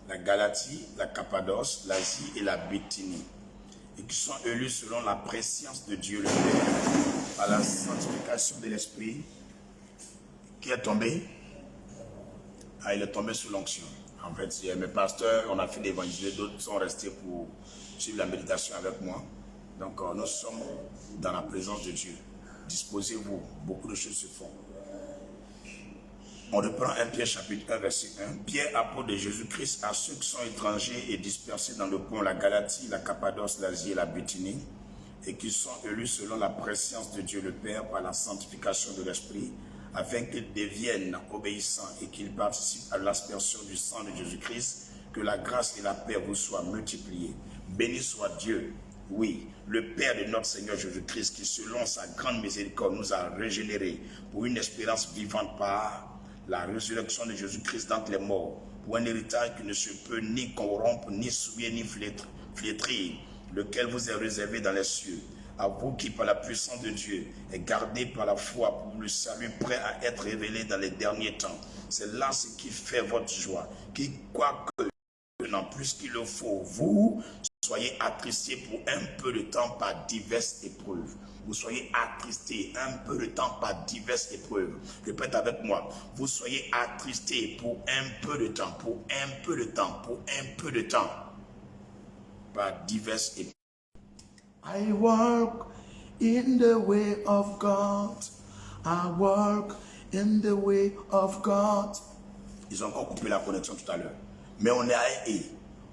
la Galatie, la Cappadoce, l'Asie et la Bithynie, et qui sont élus selon la prescience de Dieu le Père, par la sanctification de l'Esprit, qui est tombé. Il est tombé sous l'onction. En fait, mes pasteurs, on a fait l'évangile, d'autres sont restés pour suivre la méditation avec moi. Donc, nous sommes dans la présence de Dieu. Disposez-vous, beaucoup de choses se font. On reprend 1 Pierre chapitre 1 verset 1. Pierre, apôtre de Jésus-Christ, à ceux qui sont étrangers et dispersés dans le Pont, la Galatie, la Cappadoce, l'Asie et la Bithynie, et qui sont élus selon la prescience de Dieu le Père par la sanctification de l'Esprit, afin qu'ils deviennent obéissants et qu'ils participent à l'aspersion du sang de Jésus-Christ, que la grâce et la paix vous soient multipliées. Béni soit Dieu, oui, le Père de notre Seigneur Jésus-Christ, qui selon sa grande miséricorde nous a régénérés pour une espérance vivante par la résurrection de Jésus-Christ d'entre les morts, pour un héritage qui ne se peut ni corrompre, ni souiller, ni flétrir, lequel vous est réservé dans les cieux. À vous qui, par la puissance de Dieu, est gardé par la foi pour le salut prêt à être révélé dans les derniers temps. C'est là ce qui fait votre joie, qui, quoique non plus qu'il le faut, vous soyez attristés pour un peu de temps par diverses épreuves. Vous soyez attristés un peu de temps par diverses épreuves. Répète avec moi. Vous soyez attristés pour un peu de temps, pour un peu de temps, pour un peu de temps, par diverses épreuves. I walk in the way of God. I walk in the way of God. Ils ont encore coupé la connexion tout à l'heure. Mais on est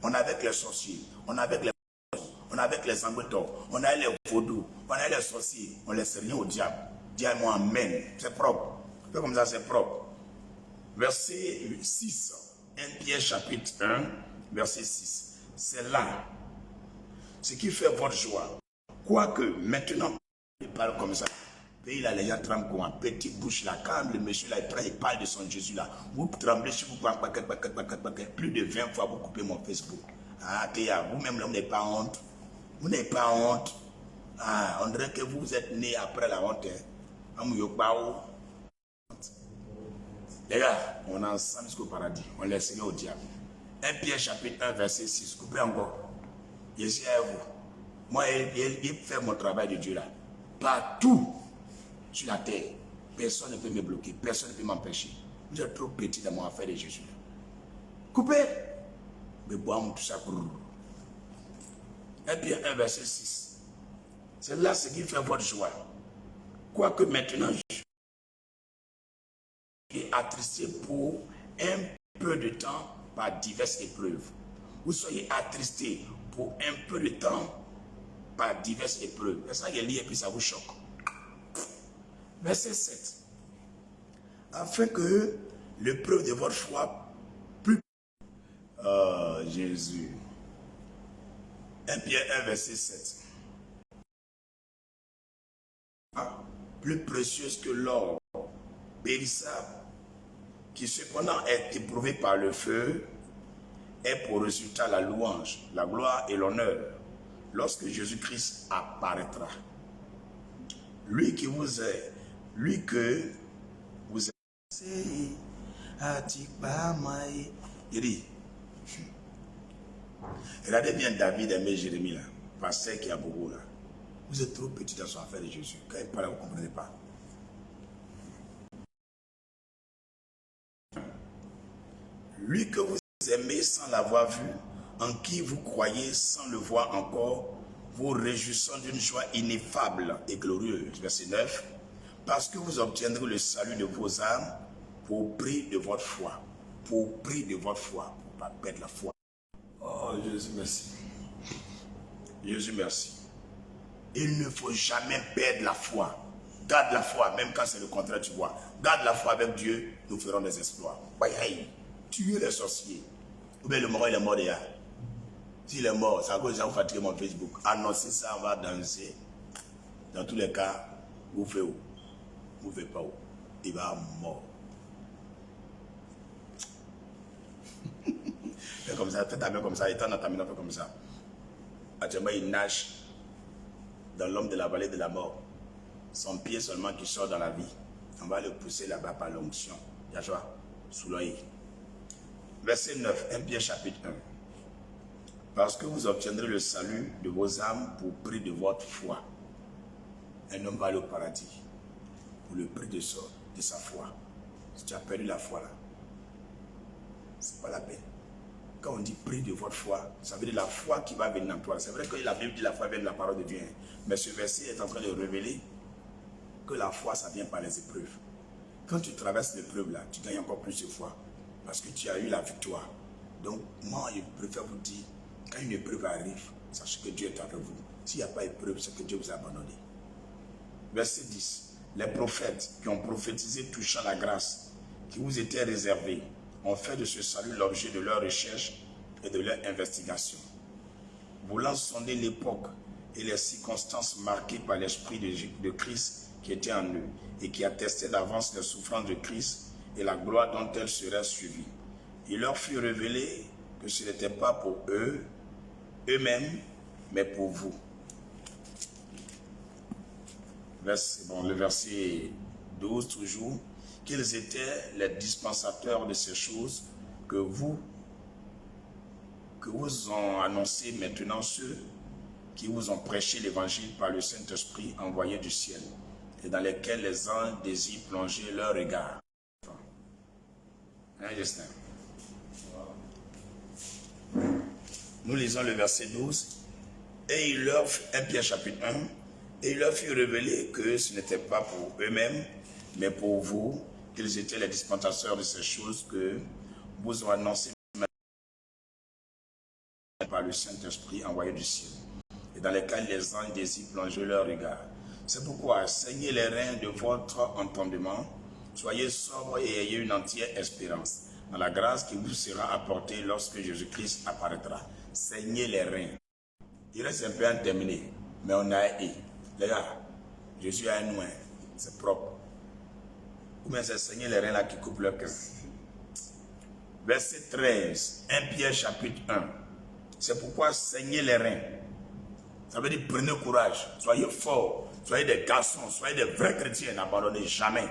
on est avec les sorciers, on est avec les on est avec les sanguetons, on a les vaudous, on a les sorciers, on laisse rien au diable. Dis-moi amen, c'est propre. Fais comme ça, c'est propre. Verset 6, 1 Pierre chapitre 1, verset 6. C'est là ce qui fait votre joie. Quoique maintenant, il parle comme ça. Et il a les gens tremblent comme un petit bouche là. Quand le monsieur là, il parle de son Jésus là, vous tremblez sur vous, plus de 20 fois vous coupez mon Facebook. Ah, vous-même là, vous n'avez pas honte. Vous n'avez pas honte. Ah, on dirait que vous êtes né après la honte. Les gars, on est ensemble jusqu'au paradis. On laisse rien au diable. 1 Pierre chapitre 1 verset 6. Coupez encore. Je suis à vous. Moi, il fait mon travail de Dieu là. Partout sur la terre, personne ne peut me bloquer, personne ne peut m'empêcher. Vous êtes trop petit dans mon affaire de Jésus. Coupez. Mais bois tout ça pour vous. 1 Pierre 1 verset 6. C'est là ce qui fait votre joie. Quoique maintenant, je suis attristé pour un peu de temps par diverses épreuves. Vous soyez attristé pour un peu de temps par diverses épreuves. C'est ça qu'il lit et puis ça vous choque. Verset 7. Afin que l'épreuve de votre foi plus... Oh, Jésus. 1 Pierre 1, verset 7. Plus précieuse que l'or périssable, qui cependant est éprouvé par le feu, est pour résultat la louange, la gloire et l'honneur lorsque Jésus-Christ apparaîtra. Lui que vous êtes, il dit, regardez bien David aimé Jérémie là, pasteur qui a beaucoup là. Vous êtes trop petit dans son affaire de Jésus. Quand il parle, vous ne comprenez pas. Lui que vous aimez sans l'avoir vu, en qui vous croyez sans le voir encore, vous réjouissant d'une joie ineffable et glorieuse. Verset 9. Parce que vous obtiendrez le salut de vos âmes pour prix de votre foi. Pour prix de votre foi. Pour ne pas perdre la foi. Oh Jésus, merci. Jésus, merci. Il ne faut jamais perdre la foi. Garde la foi, même quand c'est le contraire, tu vois. Garde la foi avec Dieu, nous ferons des exploits. Tuer les sorciers. Ou bien le mort, il est mort déjà. S'il est mort, c'est à cause de ça que vous fatiguez mon Facebook. Annoncez ça, on va danser. Dans tous les cas, vous faites où? Vous ne faites pas où? Il va mort. Fais comme ça, fais ta main comme ça, étends dans ta main, fais comme ça. Actuellement, il nage dans l'homme de la vallée de la mort. Son pied seulement qui sort dans la vie. On va le pousser là-bas par l'onction. Yahshua, sous l'œil. Verset 9, 1 Pierre chapitre 1. Parce que vous obtiendrez le salut de vos âmes pour prix de votre foi. Un homme va aller au paradis pour le prix de sa foi. Si tu as perdu la foi là, c'est pas la peine. Quand on dit prix de votre foi, ça veut dire la foi qui va venir en toi. C'est vrai que la Bible dit la foi vient de la parole de Dieu. Mais ce verset est en train de révéler que la foi, ça vient par les épreuves. Quand tu traverses l'épreuve là, tu gagnes encore plus de foi. Parce que tu as eu la victoire. Donc, moi, je préfère vous dire, quand une épreuve arrive, sachez que Dieu est avec vous. S'il n'y a pas d'épreuve, c'est que Dieu vous a abandonné. Verset 10. Les prophètes qui ont prophétisé touchant la grâce qui vous était réservée ont fait de ce salut l'objet de leur recherche et de leur investigation. Voulant sonder l'époque et les circonstances marquées par l'esprit de Christ qui était en eux et qui attestait d'avance les souffrances de Christ et la gloire dont elles seraient suivies. Il leur fut révélé que ce n'était pas pour eux-mêmes, mais pour vous. Le verset 12 toujours. Qu'ils étaient les dispensateurs de ces choses que vous ont annoncé maintenant ceux qui vous ont prêché l'évangile par le Saint-Esprit envoyé du ciel et dans lesquels les anges désirent plonger leur regard. Nous lisons le verset 12. Et il leur, 1 Pierre chapitre 1, et il leur fut révélé que ce n'était pas pour eux-mêmes, mais pour vous, qu'ils étaient les dispensateurs de ces choses que vous ont annoncé par le Saint-Esprit envoyé du ciel, et dans lesquels les anges désirent plonger leur regard. C'est pourquoi, saignez les reins de votre entendement, soyez sobres et ayez une entière espérance dans la grâce qui vous sera apportée lorsque Jésus-Christ apparaîtra. Saignez les reins. Il reste un peu à terminer, mais on a eu. Les gars, Jésus a un noin, c'est propre. Ou bien c'est saigner les reins là qui coupent leur cœur. Verset 13, 1 Pierre chapitre 1. C'est pourquoi saignez les reins. Ça veut dire prenez courage, soyez forts, soyez des garçons, soyez des vrais chrétiens, n'abandonnez jamais.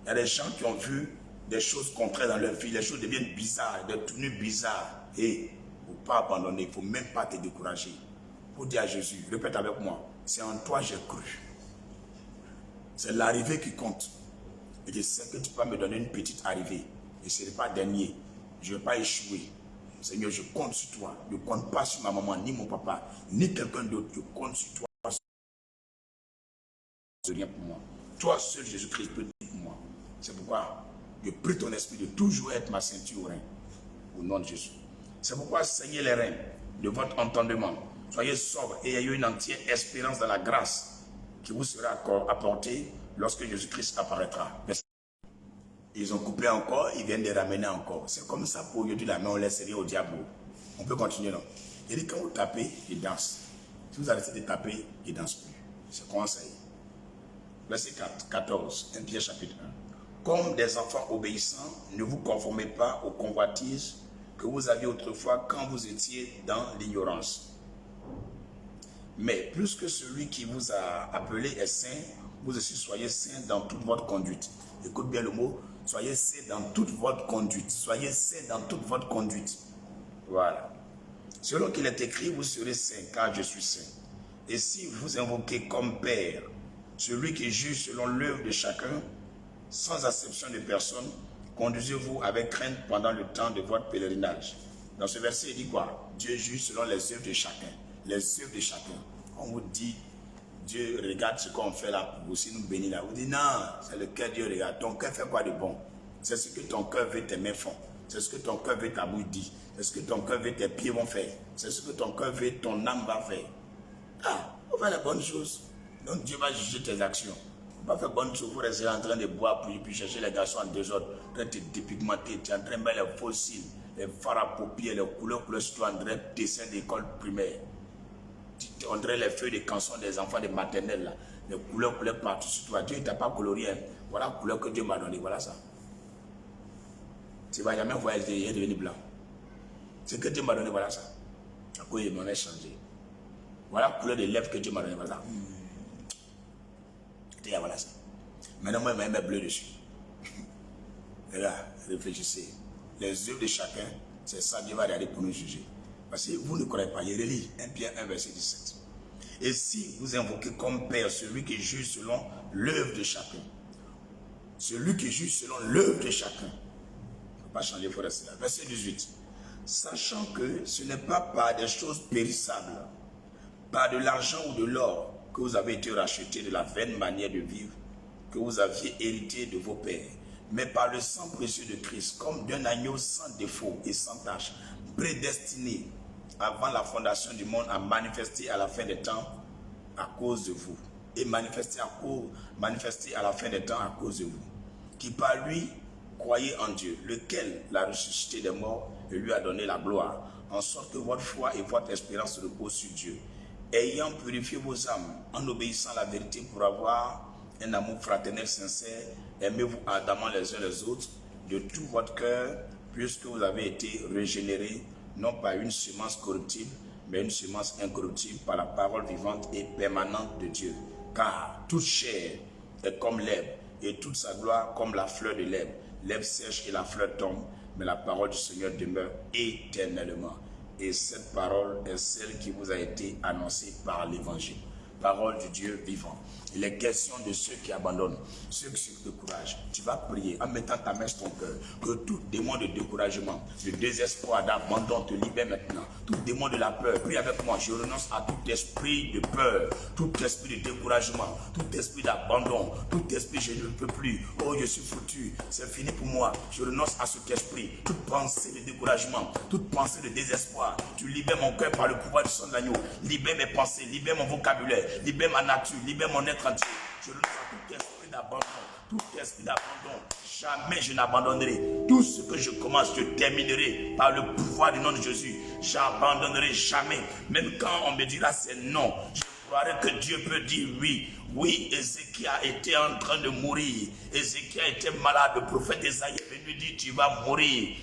Il y a des gens qui ont vu des choses contraires dans leur vie, les choses deviennent bizarres, des tenues bizarres. Et il ne faut pas abandonner, il ne faut même pas te décourager. Il faut dire à Jésus, répète avec moi, c'est en toi j'ai cru. C'est l'arrivée qui compte. Et je sais que tu peux me donner une petite arrivée. Je ne serai pas dernier. Je ne vais pas échouer. Seigneur, je compte sur toi. Je ne compte pas sur ma maman, ni mon papa, ni quelqu'un d'autre. Je compte sur toi. C'est rien pour moi. Toi seul, Jésus-Christ, peut dire pour moi. C'est pourquoi je prie ton esprit de toujours être ma ceinture au rein. Au nom de Jésus. C'est pourquoi saignez les reins de votre entendement. Soyez sobres et ayez une entière espérance dans la grâce qui vous sera apportée lorsque Jésus-Christ apparaîtra. Ils ont coupé encore, ils viennent de ramener encore. C'est comme ça pour aujourd'hui, la main, on laisse rien au diable. On peut continuer, non? Il dit, quand vous tapez, il danse. Si vous arrêtez de taper, il ne danse plus. C'est comment ça y est. Verset 14, 1 Pierre chapitre 1. Comme des enfants obéissants, ne vous conformez pas aux convoitises que que vous aviez autrefois quand vous étiez dans l'ignorance. Mais plus que celui qui vous a appelé est saint, vous aussi soyez saints dans toute votre conduite. Écoute bien le mot, soyez saints dans toute votre conduite. Soyez saints dans toute votre conduite. Voilà. Selon qu'il est écrit, vous serez saints, car je suis saint. Et si vous invoquez comme Père celui qui juge selon l'œuvre de chacun, sans acception de personne, conduisez-vous avec crainte pendant le temps de votre pèlerinage. Dans ce verset, il dit quoi? Dieu juge selon les œuvres de chacun. Les œuvres de chacun. On vous dit, Dieu regarde ce qu'on fait là pour aussi nous bénir là. Vous dites non, c'est le cœur Dieu regarde. Ton cœur fait quoi de bon? C'est ce que ton cœur veut, tes mains font. C'est ce que ton cœur veut, ta bouche dit. C'est ce que ton cœur veut, tes pieds vont faire. C'est ce que ton cœur veut, ton âme va faire. Ah, on fait les bonnes choses. Donc Dieu va juger tes actions. On va faire bonnes choses pour rester en train de boire, puis chercher les garçons en désordre, en train de te dépigmenter, tu es en train de mettre les faux cils, les fards à paupières, les couleurs, surtout en train de dessin d'école primaire. On dirait les feuilles de canson des enfants de maternelle, là. Les couleurs partout sur toi. Dieu ne t'a pas colorié. Hein. Voilà la couleur que Dieu m'a donnée. Voilà ça. Tu ne vas jamais voyager et devenir blanc. Ce que Dieu m'a donné, voilà ça. À quoi il m'en a changé. Voilà la couleur des lèvres que Dieu m'a donné. Voilà ça. Voilà ça. Maintenant, moi, il m'a mis bleu dessus. Et là, réfléchissez. Les œuvres de chacun, c'est ça Dieu va regarder pour nous juger. Parce que vous ne croyez pas. Il relit 1 Pierre 1, verset 17. Et si vous invoquez comme Père celui qui juge selon l'œuvre de chacun, celui qui juge selon l'œuvre de chacun, il ne faut pas changer, il faut rester là. Verset 18. Sachant que ce n'est pas par des choses périssables, par de l'argent ou de l'or, que vous avez été rachetés de la vaine manière de vivre que vous aviez hérité de vos pères, mais par le sang précieux de Christ, comme d'un agneau sans défaut et sans tache, prédestiné avant la fondation du monde à manifester à la fin des temps à cause de vous, et manifester à la fin des temps à cause de vous, qui par lui croyez en Dieu, lequel l'a ressuscité des morts et lui a donné la gloire, en sorte que votre foi et votre espérance reposent sur Dieu, ayant purifié vos âmes en obéissant à la vérité pour avoir un amour fraternel sincère, aimez-vous ardemment les uns les autres de tout votre cœur, puisque vous avez été régénérés, non par une semence corruptible, mais une semence incorruptible par la parole vivante et permanente de Dieu. Car toute chair est comme l'herbe, et toute sa gloire comme la fleur de l'herbe. L'herbe sèche et la fleur tombe, mais la parole du Seigneur demeure éternellement. Et cette parole est celle qui vous a été annoncée par l'évangile. Parole du Dieu vivant. Il est question de ceux qui abandonnent, ceux qui se découragent. Tu vas prier en mettant ta main sur ton cœur. Que tout démon de découragement, de désespoir, d'abandon te libère maintenant. Tout démon de la peur, prie avec moi. Je renonce à tout esprit de peur, tout esprit de découragement, tout esprit d'abandon, tout esprit je ne peux plus. Oh, je suis foutu, c'est fini pour moi. Je renonce à cet esprit. Toute pensée de découragement, toute pensée de désespoir. Tu libères mon cœur par le pouvoir du sang de l'agneau. Libère mes pensées, libère mon vocabulaire, libère ma nature, libère mon être entier. Je renonce à tout esprit d'abandon, tout esprit d'abandon. Jamais je n'abandonnerai. Tout ce que je commence, je terminerai par le pouvoir du nom de Jésus. J'abandonnerai jamais. Même quand on me dira c'est non, je croirai que Dieu peut dire oui. Oui, Ézéchiel était en train de mourir. Ézéchiel était malade. Le prophète Esaïe est venu dire tu vas mourir.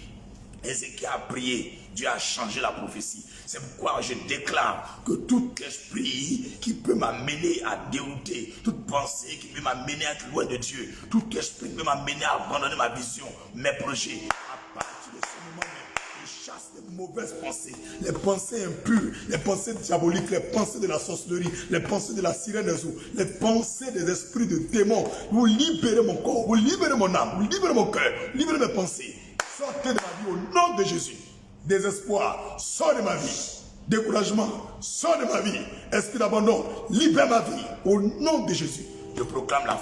Ézéchiel a prié, Dieu a changé la prophétie. C'est pourquoi je déclare que tout esprit qui peut m'amener à dérouter, toute pensée qui peut m'amener à être loin de Dieu, tout esprit qui peut m'amener à abandonner ma vision, mes projets, à partir de ce moment même, je chasse les mauvaises pensées, les pensées impures, les pensées diaboliques, les pensées de la sorcellerie, les pensées de la sirène des eaux, les pensées des esprits de démons. Vous libérez mon corps, vous libérez mon âme, vous libérez mon cœur, vous libérez mes pensées. Sortez de ma vie au nom de Jésus. Désespoir, sors de ma vie. Découragement, sors de ma vie. Esprit d'abandon, libère ma vie au nom de Jésus. Je proclame la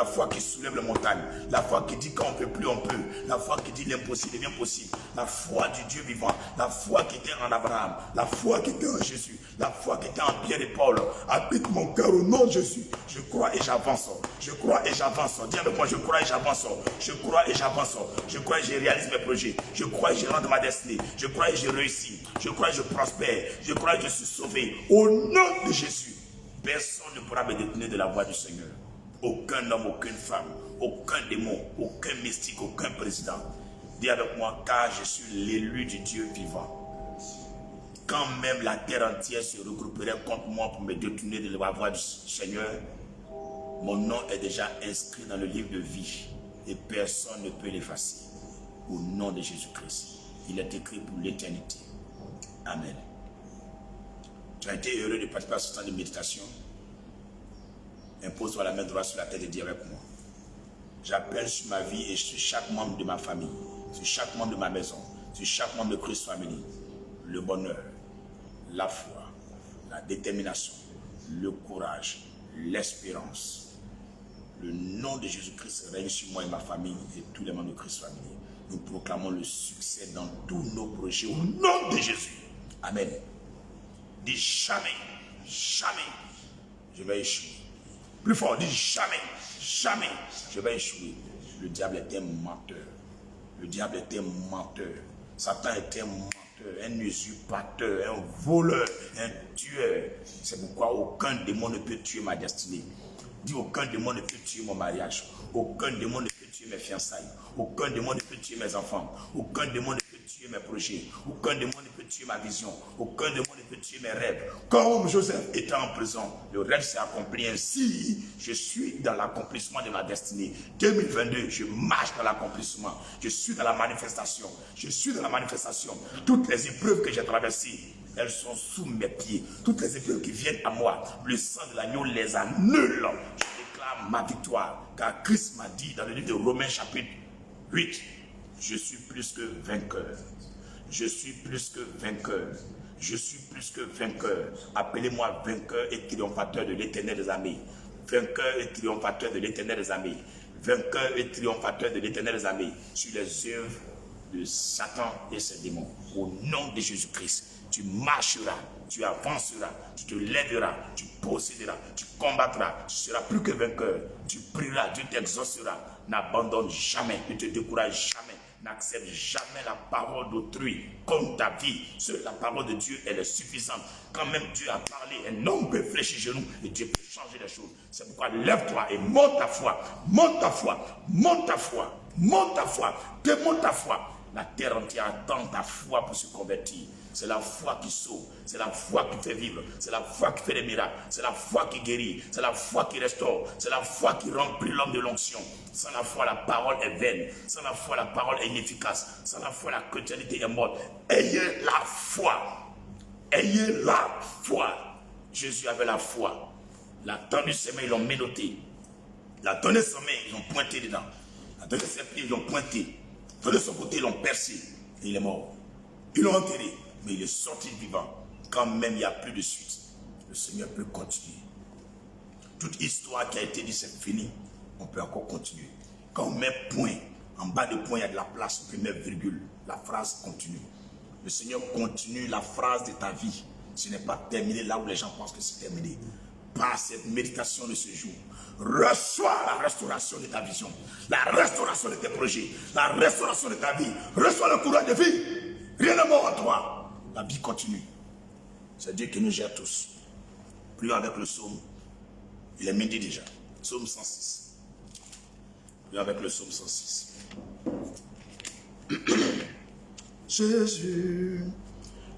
foi qui soulève les montagnes, la foi qui dit quand on ne peut plus, on peut, la foi qui dit l'impossible devient possible, la foi du Dieu vivant, la foi qui était en Abraham, la foi qui était en Jésus, la foi qui était en Pierre et Paul. Habite mon cœur au nom de Jésus. Je crois et j'avance. Je crois et j'avance. Dis avec moi, je crois et j'avance. Je crois et j'avance. Je crois et je réalise mes projets. Je crois et je rentre dans ma destinée. Je crois et je réussis. Je crois et je prospère. Je crois et je suis sauvé. Au nom de Jésus. Personne ne pourra me détenir de la voix du Seigneur. Aucun homme, aucune femme, aucun démon, aucun mystique, aucun président. Dis avec moi, car je suis l'élu du Dieu vivant. Quand même la terre entière se regrouperait contre moi pour me détourner de la voie du Seigneur, mon nom est déjà inscrit dans le livre de vie et personne ne peut l'effacer. Au nom de Jésus-Christ, il est écrit pour l'éternité. Amen. Tu as été heureux de participer à ce temps de méditation. Impose-toi la main droite sur la tête et dis avec moi. J'appelle sur ma vie et sur chaque membre de ma famille, sur chaque membre de ma maison, sur chaque membre de Christ Family, le bonheur, la foi, la détermination, le courage, l'espérance. Le nom de Jésus-Christ règne sur moi et ma famille et tous les membres de Christ Family. Nous proclamons le succès dans tous nos projets au nom de Jésus. Amen. Dis jamais, jamais, je vais échouer. Plus fort, dis jamais, jamais, je vais échouer. Le diable est un menteur. Le diable est un menteur. Satan est un menteur, un usurpateur, un voleur, un tueur. C'est pourquoi aucun démon ne peut tuer ma destinée. Dis aucun démon ne peut tuer mon mariage. Aucun démon ne peut tuer mes fiançailles. Aucun démon ne peut tuer mes enfants. Aucun démon ne peut tuer mes projets. Aucun démon ne peut tuer ma vision. Aucun démon ne peut tuer mes rêves. Comme Joseph était en prison, le rêve s'est accompli ainsi. Je suis dans l'accomplissement de ma destinée. 2022, je marche dans l'accomplissement. Je suis dans la manifestation. Je suis dans la manifestation. Toutes les épreuves que j'ai traversées, elles sont sous mes pieds. Toutes les épreuves qui viennent à moi, le sang de l'agneau les annule. Je déclare ma victoire. Car Christ m'a dit dans le livre de Romains chapitre 8, je suis plus que vainqueur. Je suis plus que vainqueur. Je suis plus que vainqueur. Appelez-moi vainqueur et triomphateur de l'Éternel des armées. Vainqueur et triomphateur de l'Éternel des armées. Vainqueur et triomphateur de l'Éternel des armées sur les œuvres de Satan et ses démons. Au nom de Jésus-Christ, tu marcheras, tu avanceras, tu te lèveras, tu posséderas, tu combattras, tu seras plus que vainqueur. Tu prieras, Dieu t'exaucera. N'abandonne jamais, ne te décourage jamais. N'accepte jamais la parole d'autrui comme ta vie. Seule la parole de Dieu, elle est suffisante. Quand même Dieu a parlé, un homme peut fléchir genoux et Dieu peut changer les choses. C'est pourquoi lève-toi et monte ta foi. Monte ta foi, monte ta foi, monte ta foi, démonte ta foi. La terre entière attend ta foi pour se convertir. C'est la foi qui sauve, c'est la foi qui fait vivre, c'est la foi qui fait des miracles, c'est la foi qui guérit, c'est la foi qui restaure, c'est la foi qui remplit l'homme de l'onction. Sans la foi, la parole est vaine. Sans la foi, la parole est inefficace. Sans la foi, la chrétienté est morte. Ayez la foi. Ayez la foi. Jésus avait la foi. Il a tendu ses mains, ils l'ont menotté. Il a donné ses mains, ils l'ont pointé dedans. Il a donné ses pieds, ils l'ont pointé. De son côté, ils l'ont percé et il est mort. Ils l'ont enterré, mais il est sorti vivant. Quand même il n'y a plus de suite, le Seigneur peut continuer. Toute histoire qui a été dit, c'est fini. On peut encore continuer. Quand on met point, en bas de point, il y a de la place, on peut mettre virgule. La phrase continue. Le Seigneur continue la phrase de ta vie. Ce n'est pas terminé là où les gens pensent que c'est terminé. Par cette méditation de ce jour, reçois la restauration de ta vision, la restauration de tes projets, la restauration de ta vie. Reçois le courage de vie. Rien n'est mort en toi. La vie continue. C'est Dieu qui nous gère tous. Prions avec le psaume. Il est midi déjà. Psaume 106. Prions avec le psaume 106. Jésus,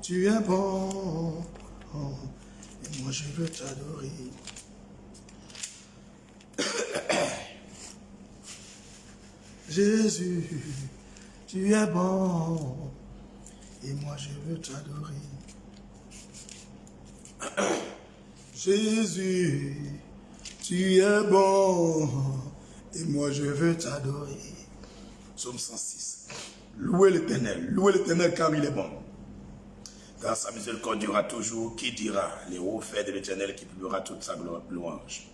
tu es bon. Et moi je veux t'adorer. Jésus, tu es bon. Et moi je veux t'adorer. Jésus, tu es bon. Et moi je veux t'adorer. Psaume 106. Louez l'Éternel car il est bon. Car sa miséricorde durera toujours. Qui dira les hauts faits de l'Éternel qui publiera toute sa louange.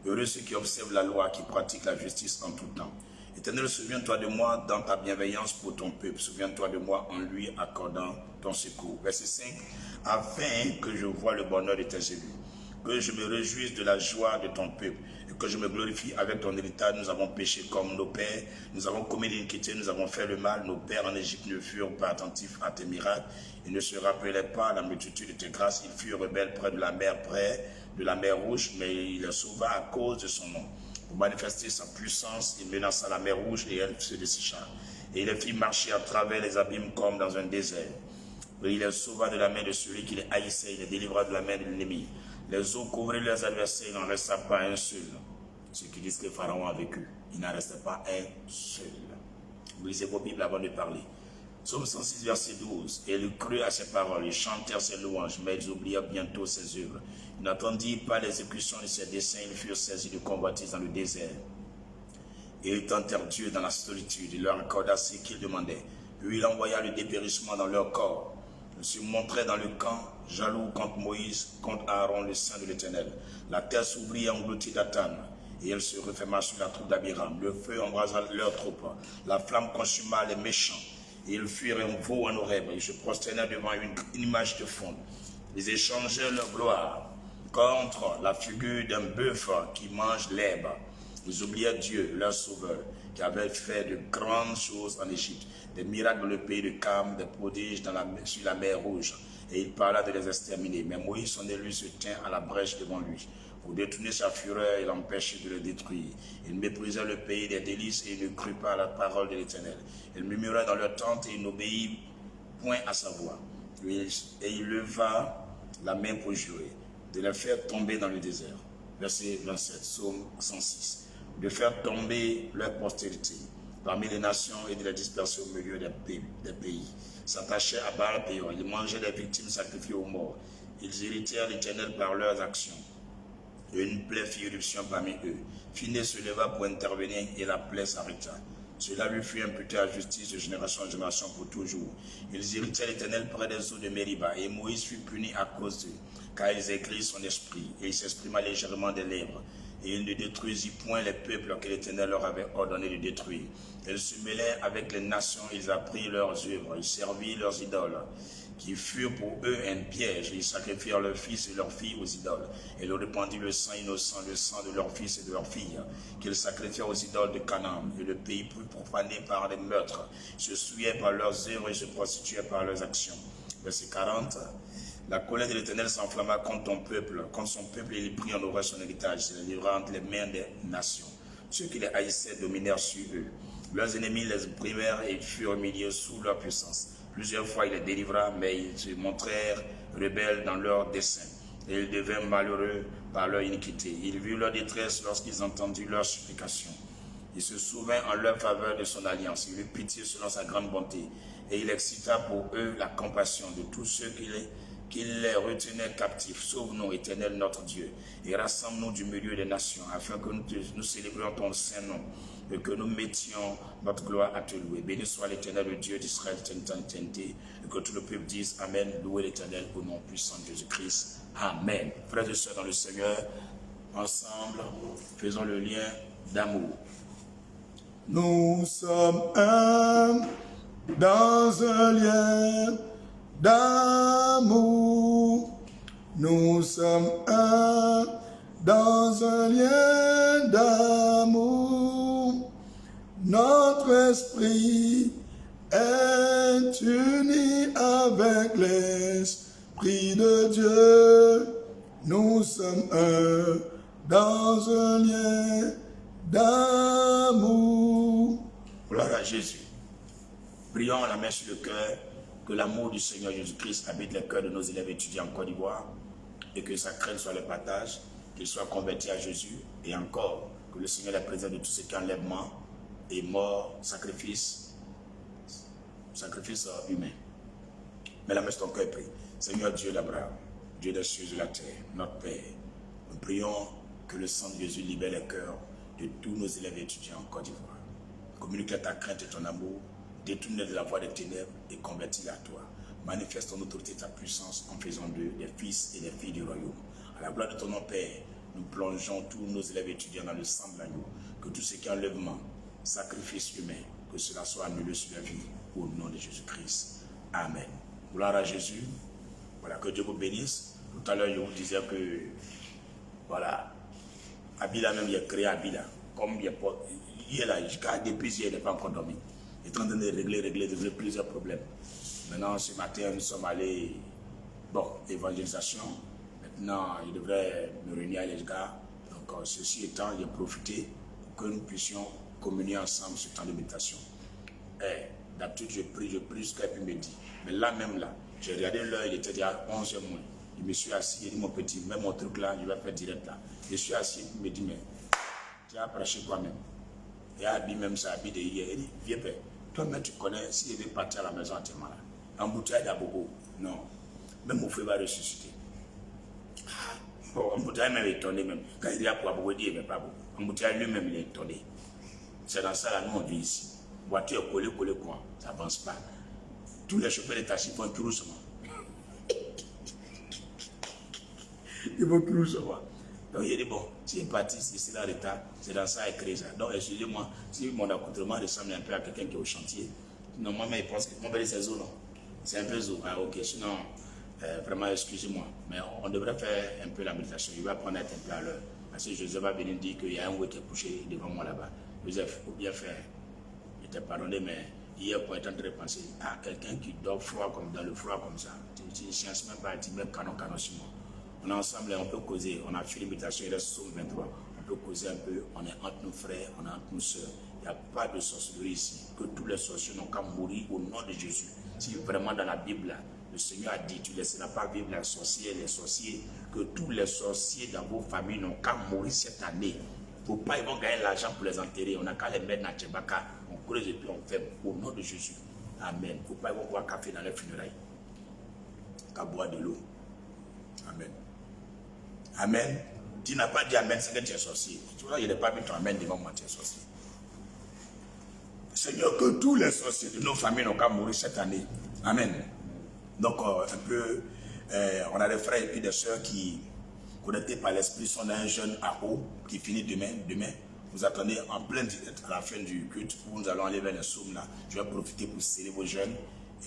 Heureux ceux qui observent la loi, qui pratiquent la justice en tout temps. Éternel, souviens-toi de moi dans ta bienveillance pour ton peuple. Souviens-toi de moi en lui accordant ton secours. Verset 5. Afin que je voie le bonheur de tes élus, que je me réjouisse de la joie de ton peuple, et que je me glorifie avec ton héritage. Nous avons péché comme nos pères, nous avons commis l'iniquité, nous avons fait le mal. Nos pères en Égypte ne furent pas attentifs à tes miracles. Ils ne se rappelaient pas la multitude de tes grâces. Ils furent rebelles près de la mer Rouge, mais il les sauva à cause de son nom. Pour manifester sa puissance, il menaça la mer Rouge et elle se dessécha. Et il les fit marcher à travers les abîmes comme dans un désert. Et il les sauva de la main de celui qui les haïssait, il les délivra de la main de l'ennemi. Les eaux couvrirent leurs adversaires, il n'en resta pas un seul. Ceux qui disent que Pharaon a vécu, il n'en restait pas un seul. Vous lisez vos Bibles avant de parler. Psaume 106, verset 12. Et ils crurent à ses paroles, ils chantèrent ses louanges, mais ils oublièrent bientôt ses œuvres. Ils n'attendirent pas l'exécution de ses desseins, ils furent saisis de convoitise dans le désert. Et ils tentèrent Dieu dans la solitude, il leur accorda ce qu'ils demandaient. Puis il envoya le dépérissement dans leur corps. Je me suis montré dans le camp, jaloux contre Moïse, contre Aaron, le saint de l'Éternel. La terre s'ouvrit et engloutit Dathan, et elle se referma sur la troupe d'Abiram. Le feu embrasa leur troupe, la flamme consuma les méchants. Et ils fuirent un veau en Horeb, ils se prosternèrent devant une image de fonte. Ils échangèrent leur gloire contre la figure d'un bœuf qui mange l'herbe. Ils oublièrent Dieu, leur sauveur, qui avait fait de grandes choses en Égypte, des miracles dans le pays de Cam, des prodiges sur la mer Rouge. Et il parla de les exterminer. Mais Moïse, son élu, se tint à la brèche devant lui. Pour détourner sa fureur, il empêchait de le détruire. Il méprisait le pays des délices et il ne crut pas à la parole de l'Éternel. Il murmurait dans leur tente et il n'obéit point à sa voix. Et il leva la main pour jurer, de les faire tomber dans le désert. Verset 27, Psaume 106. De faire tomber leur postérité parmi les nations et de les disperser au milieu des pays. S'attachaient à Baal-Péor, ils mangeaient des victimes sacrifiées aux morts. Ils irritèrent l'Éternel par leurs actions. Et une plaie fit éruption parmi eux. Phinéas se leva pour intervenir et la plaie s'arrêta. Cela lui fut imputé à justice de génération en génération pour toujours. Ils irritèrent l'Éternel près des eaux de Mériba, et Moïse fut puni à cause d'eux, car ils aigrirent son esprit, et il s'exprima légèrement des lèvres. Et il ne détruisit point les peuples que l'Éternel leur avait ordonné de détruire. Ils se mêlèrent avec les nations, ils apprirent leurs œuvres, ils servirent leurs idoles, qui furent pour eux un piège. Ils sacrifièrent leurs fils et leurs filles aux idoles. Et leur répandirent le sang innocent, le sang de leurs fils et de leurs filles, qu'ils sacrifièrent aux idoles de Canaan. Et le pays fut profané par les meurtres. Ils se souillaient par leurs œuvres et se prostituaient par leurs actions. Verset 40. La colère de l'Éternel s'enflamma contre ton peuple, contre son peuple, et il prit en horreur son héritage, il le livra entre les mains des nations. Ceux qui les haïssaient dominèrent sur eux. Leurs ennemis les opprimèrent et ils furent humiliés sous leur puissance. Plusieurs fois il les délivra, mais ils se montrèrent rebelles dans leurs desseins. Et ils devinrent malheureux par leur iniquité. Ils virent leur détresse lorsqu'ils entendirent leurs supplications. Il se souvint en leur faveur de son alliance. Il eut pitié selon sa grande bonté. Et il excita pour eux la compassion de tous ceux qu'il les retenait captifs. Sauve-nous, Éternel notre Dieu, et rassemble-nous du milieu des nations, afin que nous célébrions ton saint nom, et que nous mettions notre gloire à te louer. Béni soit l'Éternel, le Dieu d'Israël, éternité, et que tout le peuple dise Amen. Louez l'Éternel au nom puissant de Jésus-Christ. Amen. Frères et sœurs dans le Seigneur, ensemble, faisons le lien d'amour. Nous sommes un dans un lien d'amour. Nous sommes un dans un lien d'amour. Notre esprit est uni avec l'Esprit de Dieu. Nous sommes un dans un lien d'amour. Gloire à Jésus. Prions la main sur le cœur, que l'amour du Seigneur Jésus-Christ habite les cœurs de nos élèves étudiants en Côte d'Ivoire et que sa crainte soit le partage, qu'ils soient convertis à Jésus et encore que le Seigneur les préserve de tout ce qui est enlèvement et mort, sacrifice humain. Mais la main sur ton cœur prie. Seigneur Dieu d'Abraham, Dieu des cieux et de la terre, notre Père, nous prions que le sang de Jésus libère les cœurs de tous nos élèves étudiants en Côte d'Ivoire. Communique ta crainte et ton amour, détourne de la voie des ténèbres et convertis-les à toi. Manifeste ton autorité et ta puissance en faisant d'eux des fils et des filles du royaume. À la gloire de ton nom, Père, nous plongeons tous nos élèves étudiants dans le sang de l'agneau. Que tout ce qui est enlèvement, sacrifice humain, que cela soit annulé sur la vie, au nom de Jésus-Christ. Amen. Gloire à Jésus. Voilà, que Dieu vous bénisse. Tout à l'heure, je vous disais que, voilà, Abila même, il a créé Abila. Comme il est là, depuis hier, il n'est pas encore dormi. Il est en train de régler plusieurs problèmes. Maintenant, ce matin, nous sommes allés, évangélisation. Maintenant, il devrait me réunir avec les gars. Donc, ceci étant, j'ai profité pour que nous puissions communier ensemble ce temps de méditation. D'habitude, je prie jusqu'à midi. Mais là même, là, j'ai regardé l'heure, il était déjà 11h moins. Je me suis assis, il dit mon petit, mets mon truc là, je vais faire direct là. Je suis assis, il me dit, mais tu as prêché toi-même. Et Abi même ça, Abi de hier, il dit, viens père, toi-même tu connais, si je vais partir à la maison entièrement là, embouteillage d'Abobo, non, même mon frère va ressusciter. Bon, embouteillage même est étonné même. Quand il dit à Abobo, il dit, mais pas bon. Embouteillage lui-même, il est étonné. C'est dans ça là, nous on vit ici. Voiture collée, quoi, ça avance pas. Tous les chauffeurs de taxi font tout doucement. Ils vont tout doucement. Donc il dit, bon, si une partie, c'est là en retard, c'est dans ça et créé ça. Donc excusez-moi, si mon accoutrement ressemble un peu à quelqu'un qui est au chantier, normalement il pense que mon bébé c'est zo, non? C'est un peu zo. Ah ok, sinon, vraiment excusez-moi. Mais on devrait faire un peu la méditation. Il va prendre un peu à l'heure. Parce que Joseph va venir dire qu'il y a un ouïe qui est couché devant moi là-bas. Joseph, il faut bien faire. Je t'ai pardonné, mais hier, pour être en train de penser à quelqu'un qui dort froid comme dans le froid comme ça, tu ne cherches même pas, tu mets canon sur moi. On est ensemble et on peut causer. On a fait l'imitation, il reste Psaume 23. On peut causer un peu. On est entre nos frères, on est entre nos soeurs. Il n'y a pas de sorcellerie ici. Que tous les sorciers n'ont qu'à mourir au nom de Jésus. Si vraiment dans la Bible, le Seigneur a dit, tu ne laisseras pas vivre les sorciers, que tous les sorciers dans vos familles n'ont qu'à mourir cette année. Pour pas, ils vont gagner l'argent pour les enterrer. On n'a qu'à les mettre dans Tchébaka. On creuse et puis on fait au nom de Jésus. Amen. Pour pas, ils vont boire café dans les funérailles. Qu'à boire de l'eau. Amen. Amen. Tu n'as pas dit Amen, c'est que tu es sorcier. Tu vois, il n'est pas mis ton Amen devant moi, tu es sorcier. Seigneur, que tous les sorciers de nos familles n'ont qu'à mourir cette année. Amen. Donc, un peu, on a des frères et puis des soeurs qui, connectés par l'esprit, sont un jeune à eau qui finit demain. Vous attendez en plein direct à la fin du culte où nous allons aller vers les psaumes là. Je vais profiter pour sceller vos jeunes.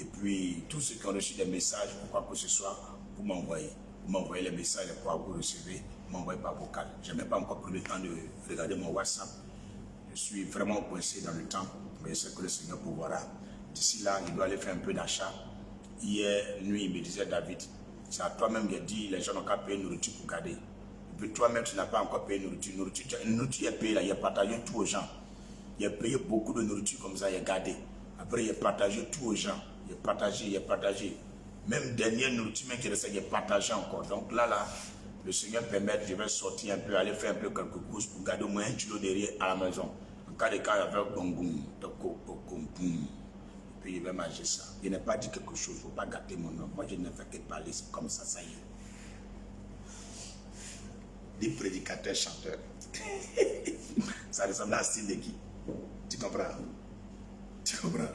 Et puis, tous ceux qui ont reçu des messages, ou quoi que ce soit, vous m'envoyez. Vous m'envoyez les messages, les quoi vous recevez, vous m'envoyez par vocal. Je n'ai même pas encore pris le temps de regarder mon WhatsApp. Je suis vraiment coincé dans le temps, mais je sais que le Seigneur pourvoira. D'ici là, il doit aller faire un peu d'achat. Hier nuit, il me disait, David, c'est à toi-même qui a dit, les gens n'ont qu'à payer nourriture pour garder. Et puis toi-même, tu n'as pas encore payé nourriture. Nourriture est payée là, il a partagé tout aux gens. Il a payé beaucoup de nourriture comme ça, il a gardé. Après, il a partagé tout aux gens. Il a partagé. Même dernière nourriture, même qui restait, il a partagé encore. Donc là, le Seigneur permet, je vais sortir un peu, aller faire un peu quelques courses pour garder au moins 1 kilo derrière à la maison. En cas de cas, il va faire gongoum, puis il va manger ça. Il n'a pas dit quelque chose, il ne faut pas gâter mon nom. Moi, je ne fais que parler comme ça y est. Des prédicateurs chanteurs. Ça ressemble à un style de qui? Tu comprends? Tu comprends?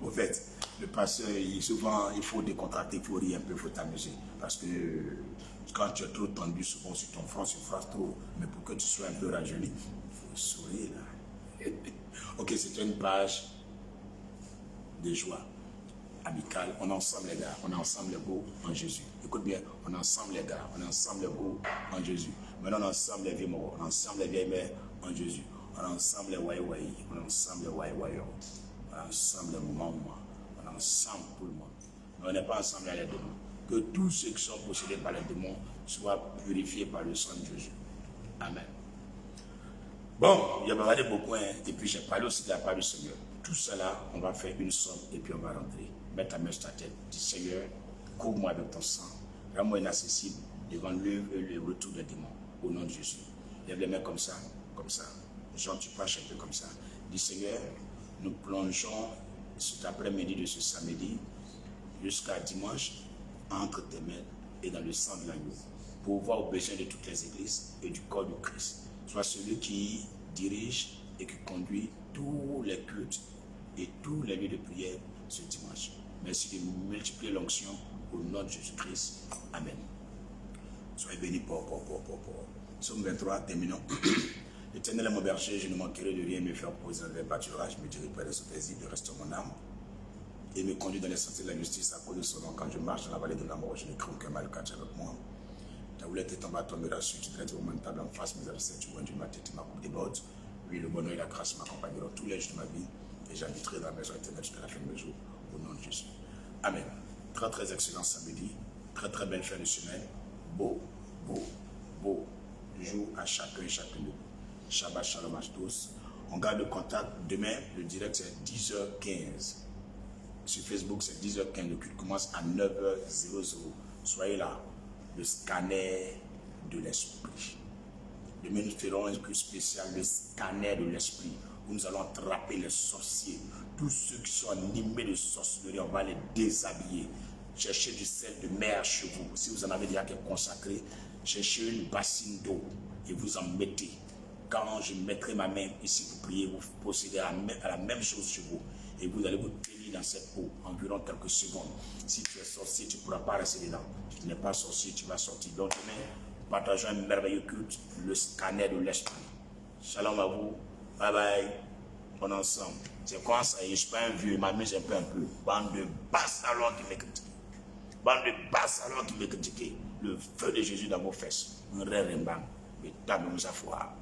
Au fait, le pasteur, souvent, il faut décontracter, il faut rire un peu, il faut t'amuser. Parce que quand tu es trop tendu, souvent sur ton front, tu frappes trop. Mais pour que tu sois un peu rajeuni, il faut sourire là. Ok, c'est une page de joie amicale. On est ensemble les gars, on est ensemble les beaux en Jésus. Écoute bien, on est ensemble les gars, on est ensemble les beaux en Jésus. Maintenant on est ensemble les vieux morts, on est ensemble les vieilles mères en Jésus. On est ensemble les waï, on est ensemble les waï, on est ensemble les moments, on est ensemble tout le monde. Mais on n'est pas ensemble les démons. Que tous ceux qui sont possédés par les démons soient purifiés par le sang de Jésus. Amen. Bon, il y a parlé beaucoup, hein, et puis j'ai parlé aussi de la part du Seigneur. Tout cela, on va faire une somme et puis on va rentrer. Mets ta main sur ta tête. Dis Seigneur, couvre-moi avec ton sang. Rends-moi inaccessible devant le retour des démons. Au nom de Jésus. Lève les mains comme ça, comme ça. Jean, tu prêches un peu comme ça. Dis Seigneur, nous plongeons cet après-midi de ce samedi jusqu'à dimanche entre tes mains et dans le sang de l'agneau. Pour voir aux besoins de toutes les églises et du corps du Christ. Sois celui qui dirige et qui conduit tous les cultes et tous les lieux de prière ce dimanche. Merci de multiplier l'onction au nom de Jésus-Christ. Amen. Soyez bénis pour. Psaume 23, terminons. L'Éternel est mon berger, je ne manquerai de rien, me faire poser dans les pâturages, me diriger par les eaux paisibles, reste mon âme. Et me conduit dans les sentiers de la justice à cause de son nom. Quand je marche dans la vallée de la mort, je ne crains aucun mal car tu es avec moi. Ta houlette et ton bâton me rassurent, tu traites au moment de table en face, mes adversaires, tu conduis ma tête et ma coupe déborde. Oui, le bonheur et la grâce m'accompagneront tous les jours de ma vie et j'habiterai dans la maison éternelle jusqu'à la fin de mes jours, au nom de Jésus. Amen. Très très excellent samedi, très très belle fin de semaine, beau jour à chacun et chacune de vous. Shabbat shalom à tous. On garde le contact. Demain, le direct, c'est 10h15. Sur Facebook, c'est 10h15. Le culte commence à 9h00. Soyez là. Le scanner de l'esprit. Demain, nous ferons un culte spécial, le scanner de l'esprit, où nous allons attraper les sorciers. Tous ceux qui sont animés de sorcellerie, on va les déshabiller. Cherchez du sel de mer chez vous. Si vous en avez déjà qui est consacré, cherchez une bassine d'eau et vous en mettez. Quand je mettrai ma main ici pour prier, vous procédez à la même chose chez vous. Et vous allez vous tenir dans cette eau environ quelques secondes. Si tu es sorcier, tu ne pourras pas rester dedans. Si tu n'es pas sorcier, tu vas sortir. Donc demain, partageons un merveilleux culte, le scanner de l'esprit. Shalom à vous. Bye bye. On est ensemble. C'est quoi ça? Je ne suis pas un vieux, je m'amuse un peu. Bande de basses alors qui me critiquent. Bande de basses alors qui me critiquent. Le feu de Jésus dans vos fesses. Un rêve, un bang. Mais t'as nous à foi.